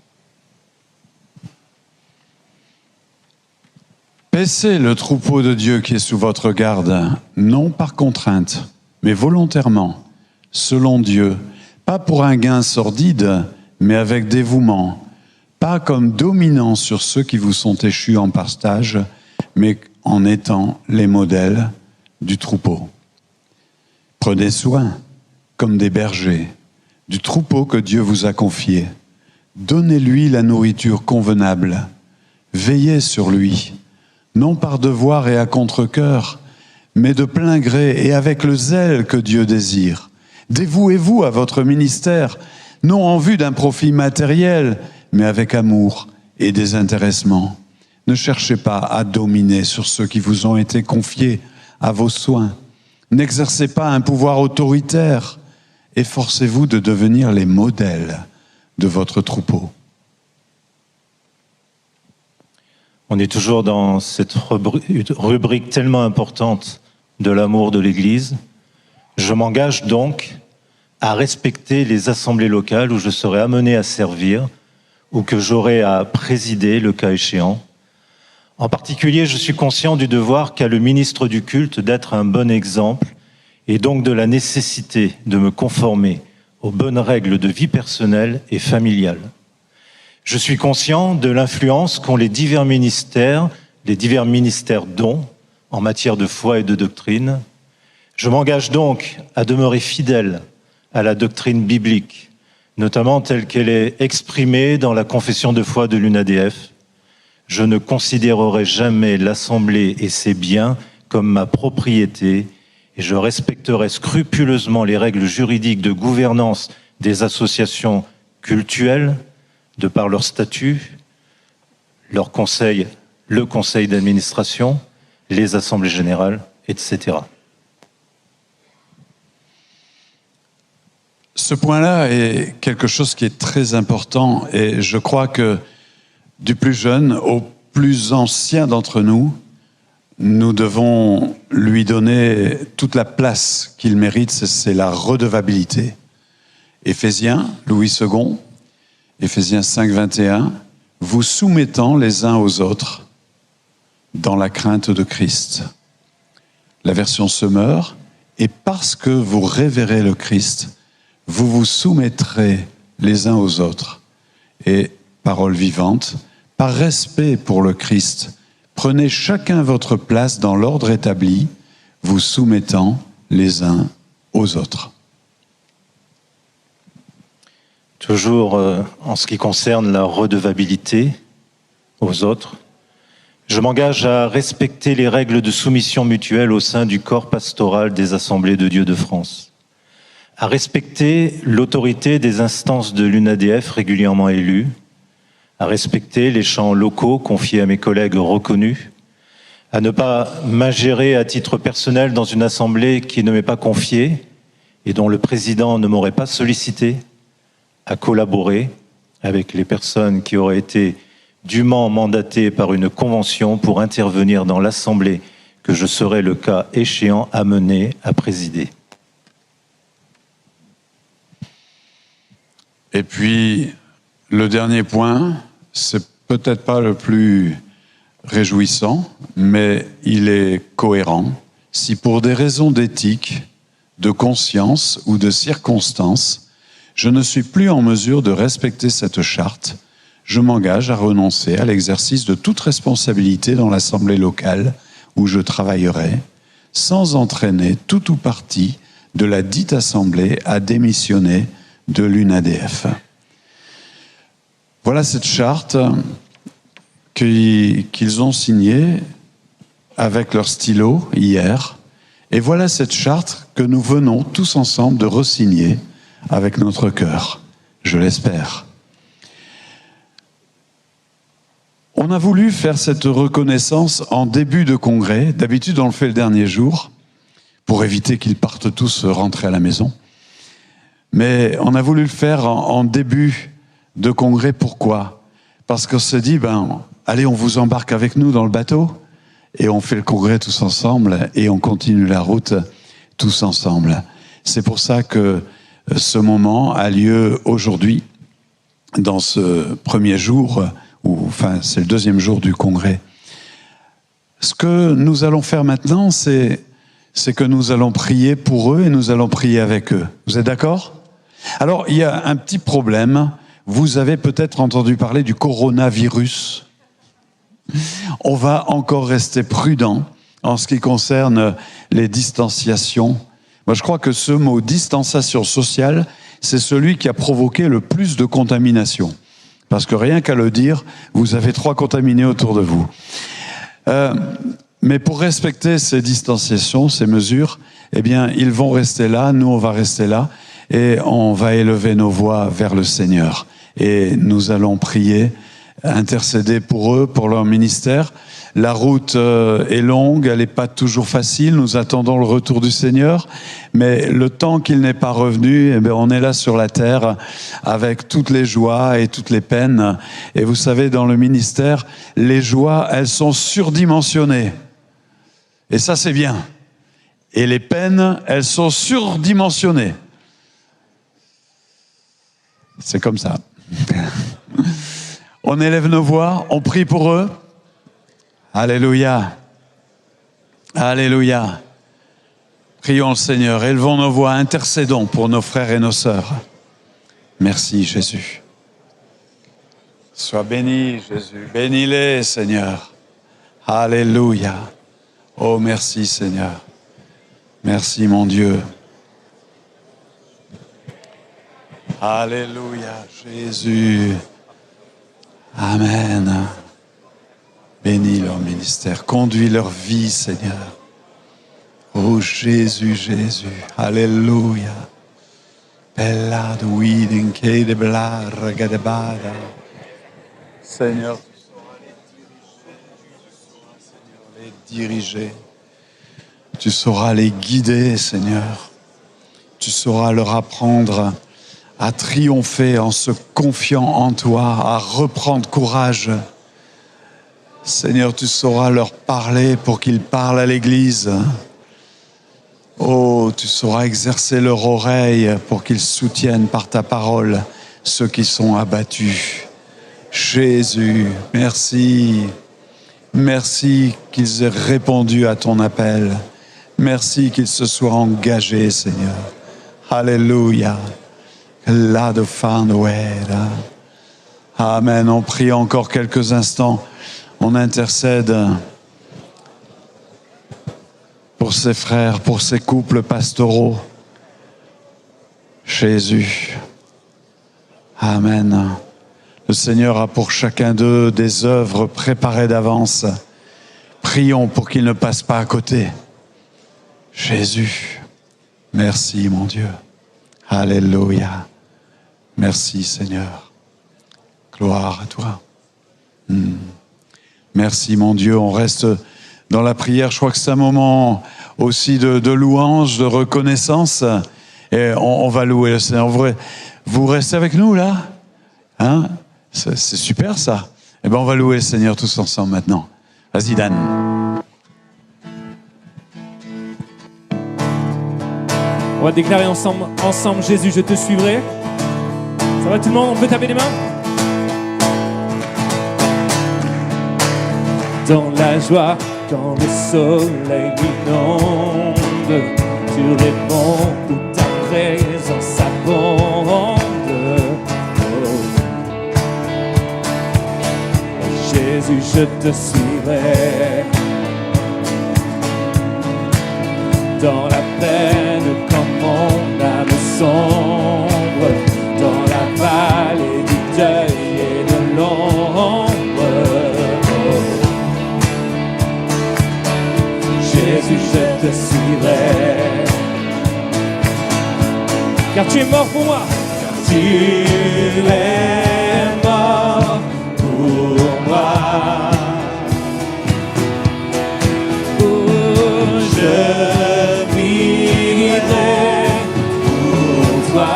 Paissez le troupeau de Dieu qui est sous votre garde, non par contrainte, mais volontairement, selon Dieu, pas pour un gain sordide, mais avec dévouement, pas comme dominant sur ceux qui vous sont échus en partage, mais en étant les modèles du troupeau. Prenez soin, comme des bergers, du troupeau que Dieu vous a confié. Donnez-lui la nourriture convenable. Veillez sur lui, non par devoir et à contre-cœur, mais de plein gré et avec le zèle que Dieu désire. Dévouez-vous à votre ministère, non en vue d'un profit matériel, mais avec amour et désintéressement. Ne cherchez pas à dominer sur ceux qui vous ont été confiés à vos soins. N'exercez pas un pouvoir autoritaire. Efforcez-vous de devenir les modèles de votre troupeau. On est toujours dans cette rubrique tellement importante de l'amour de l'Église. Je m'engage donc à respecter les assemblées locales où je serai amené à servir ou que j'aurai à présider le cas échéant. En particulier, je suis conscient du devoir qu'a le ministre du culte d'être un bon exemple et donc de la nécessité de me conformer aux bonnes règles de vie personnelle et familiale. Je suis conscient de l'influence qu'ont les divers ministères dont, en matière de foi et de doctrine. Je m'engage donc à demeurer fidèle à la doctrine biblique, notamment telle qu'elle est exprimée dans la confession de foi de l'UNADF. Je ne considérerai jamais l'Assemblée et ses biens comme ma propriété et je respecterai scrupuleusement les règles juridiques de gouvernance des associations cultuelles, de par leur statut, leur conseil, le conseil d'administration, les assemblées générales, etc. Ce point-là est quelque chose qui est très important et je crois que du plus jeune au plus ancien d'entre nous, nous devons lui donner toute la place qu'il mérite, c'est la redevabilité. Éphésiens, Louis II, Éphésiens 5, 21, vous soumettant les uns aux autres dans la crainte de Christ. La version Semeur, et parce que vous révérez le Christ, vous vous soumettrez les uns aux autres. Et parole vivante, par respect pour le Christ, prenez chacun votre place dans l'ordre établi, vous soumettant les uns aux autres. Toujours en ce qui concerne la redevabilité aux autres, je m'engage à respecter les règles de soumission mutuelle au sein du corps pastoral des Assemblées de Dieu de France, à respecter l'autorité des instances de l'UNADF régulièrement élues, à respecter les champs locaux confiés à mes collègues reconnus, à ne pas m'ingérer à titre personnel dans une assemblée qui ne m'est pas confiée et dont le président ne m'aurait pas sollicité, à collaborer avec les personnes qui auraient été dûment mandatées par une convention pour intervenir dans l'assemblée que je serai le cas échéant amené à présider. Et puis, le dernier point, c'est peut-être pas le plus réjouissant, mais il est cohérent. Si pour des raisons d'éthique, de conscience ou de circonstances, je ne suis plus en mesure de respecter cette charte, je m'engage à renoncer à l'exercice de toute responsabilité dans l'assemblée locale où je travaillerai, sans entraîner tout ou partie de la dite assemblée à démissionner de l'UNADF. Voilà cette charte qu'ils ont signée avec leur stylo hier. Et voilà cette charte que nous venons tous ensemble de re-signer avec notre cœur, je l'espère. On a voulu faire cette reconnaissance en début de congrès. D'habitude, on le fait le dernier jour pour éviter qu'ils partent tous rentrer à la maison. Mais on a voulu le faire en début de congrès. Pourquoi ? Parce qu'on se dit, allez, on vous embarque avec nous dans le bateau et on fait le congrès tous ensemble et on continue la route tous ensemble. C'est pour ça que ce moment a lieu aujourd'hui, dans ce premier jour, c'est le deuxième jour du congrès. Ce que nous allons faire maintenant, c'est que nous allons prier pour eux et nous allons prier avec eux. Vous êtes d'accord ? Alors, il y a un petit problème. Vous avez peut-être entendu parler du coronavirus. On va encore rester prudent en ce qui concerne les distanciations. Moi, je crois que ce mot distanciation sociale, c'est celui qui a provoqué le plus de contamination. Parce que rien qu'à le dire, vous avez 3 contaminés autour de vous. Mais pour respecter ces distanciations, ces mesures, eh bien, ils vont rester là, nous, on va rester là, et on va élever nos voix vers le Seigneur. Et nous allons prier, intercéder pour eux, pour leur ministère. La route est longue, elle n'est pas toujours facile, nous attendons le retour du Seigneur, mais le temps qu'il n'est pas revenu, eh bien, on est là sur la terre avec toutes les joies et toutes les peines. Et vous savez, dans le ministère, les joies, elles sont surdimensionnées. Et ça, c'est bien. Et les peines, elles sont surdimensionnées. C'est comme ça. On élève nos voix, on prie pour eux. Alléluia. Alléluia. Prions le Seigneur, élevons nos voix, intercédons pour nos frères et nos sœurs. Merci Jésus. Sois béni Jésus, bénis-les Seigneur. Alléluia. Oh merci Seigneur. Merci mon Dieu. Alléluia Jésus. Amen. Bénis leur ministère, conduis leur vie, Seigneur. Oh Jésus, Jésus, Alléluia. Bella duiden che de blar gadebada. Seigneur, les diriger. Tu sauras les guider, Seigneur. Tu sauras leur apprendre à triompher en se confiant en toi, à reprendre courage. Seigneur, tu sauras leur parler pour qu'ils parlent à l'Église. Oh, tu sauras exercer leur oreille pour qu'ils soutiennent par ta parole ceux qui sont abattus. Jésus, merci. Merci qu'ils aient répondu à ton appel. Merci qu'ils se soient engagés, Seigneur. Alléluia. Amen. On prie encore quelques instants. On intercède pour ces frères, pour ces couples pastoraux. Jésus. Amen. Le Seigneur a pour chacun d'eux des œuvres préparées d'avance. Prions pour qu'ils ne passent pas à côté. Jésus. Merci, mon Dieu. Alléluia. Merci, Seigneur. Gloire à toi. Merci, mon Dieu. On reste dans la prière. Je crois que c'est un moment aussi de louange, de reconnaissance. Et on va louer le Seigneur. Vous restez avec nous, là? Hein? C'est super, ça. Eh bien, on va louer le Seigneur tous ensemble maintenant. Vas-y, Dan. On va déclarer ensemble, Jésus, je te suivrai. Ça va tout le monde? On peut taper les mains? Dans la joie, quand le soleil m'inonde, tu réponds où ta présence abonde. Jésus, je te suivrai. Dans la peine, quand mon âme sombre, dans la vallée du deuil et de l'ombre. Jésus, je te suivrai. Car tu es mort pour moi. Car tu es mort pour moi. Oh, je vivrai pour toi.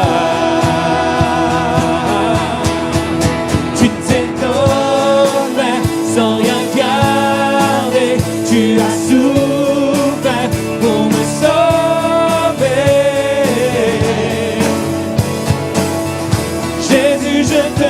Tu t'es donné sans rien garder. Tu as souffert pour me sauver. Jésus, je te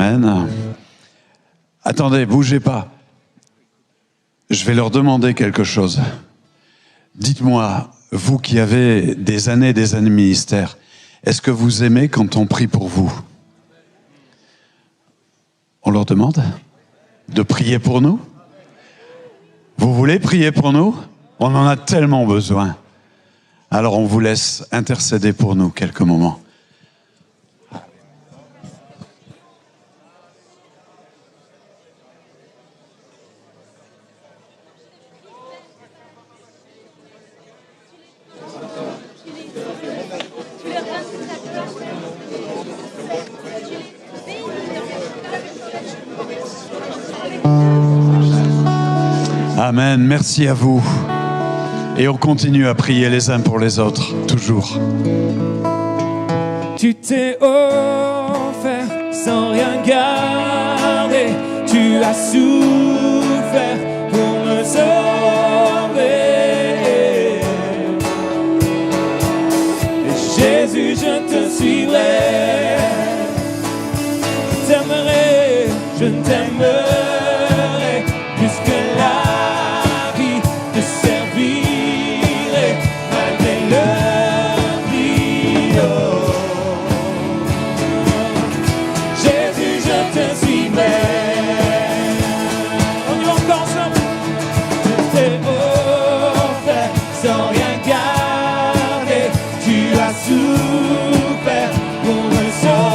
Amen. Attendez, bougez pas. Je vais leur demander quelque chose. Dites-moi, vous qui avez des années de ministère, est-ce que vous aimez quand on prie pour vous? On leur demande de prier pour nous? Vous voulez prier pour nous? On en a tellement besoin. Alors on vous laisse intercéder pour nous quelques moments. Amen, merci à vous. Et on continue à prier les uns pour les autres, toujours. Tu t'es offert sans rien garder. Tu as souffert pour me sauver. Et Jésus, je te suivrai. Je t'aimerai, je t'aimerai plus que la vie te servirai malgré le prix. Oh. Jésus, je te suivrai. On y va encore ensemble. Je t'ai offert sans rien garder. Tu as souffert pour me sauver.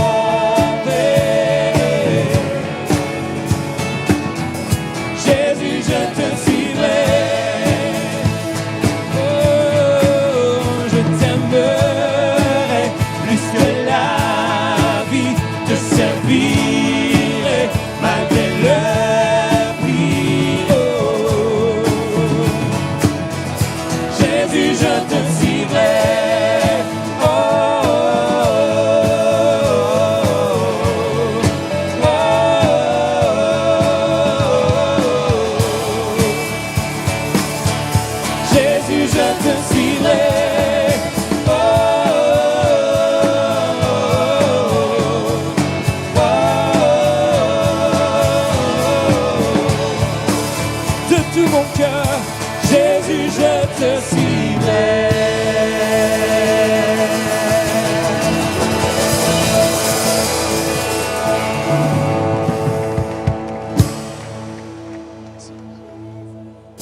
Jésus, je te suivrai. Oh, je t'aimerai plus que la vie te servirai malgré le prix. Oh, Jésus, je te suivrai. Oh, oh, oh. Jésus, je te suivrai. Oh, de tout mon cœur, Jésus, je te suivrai.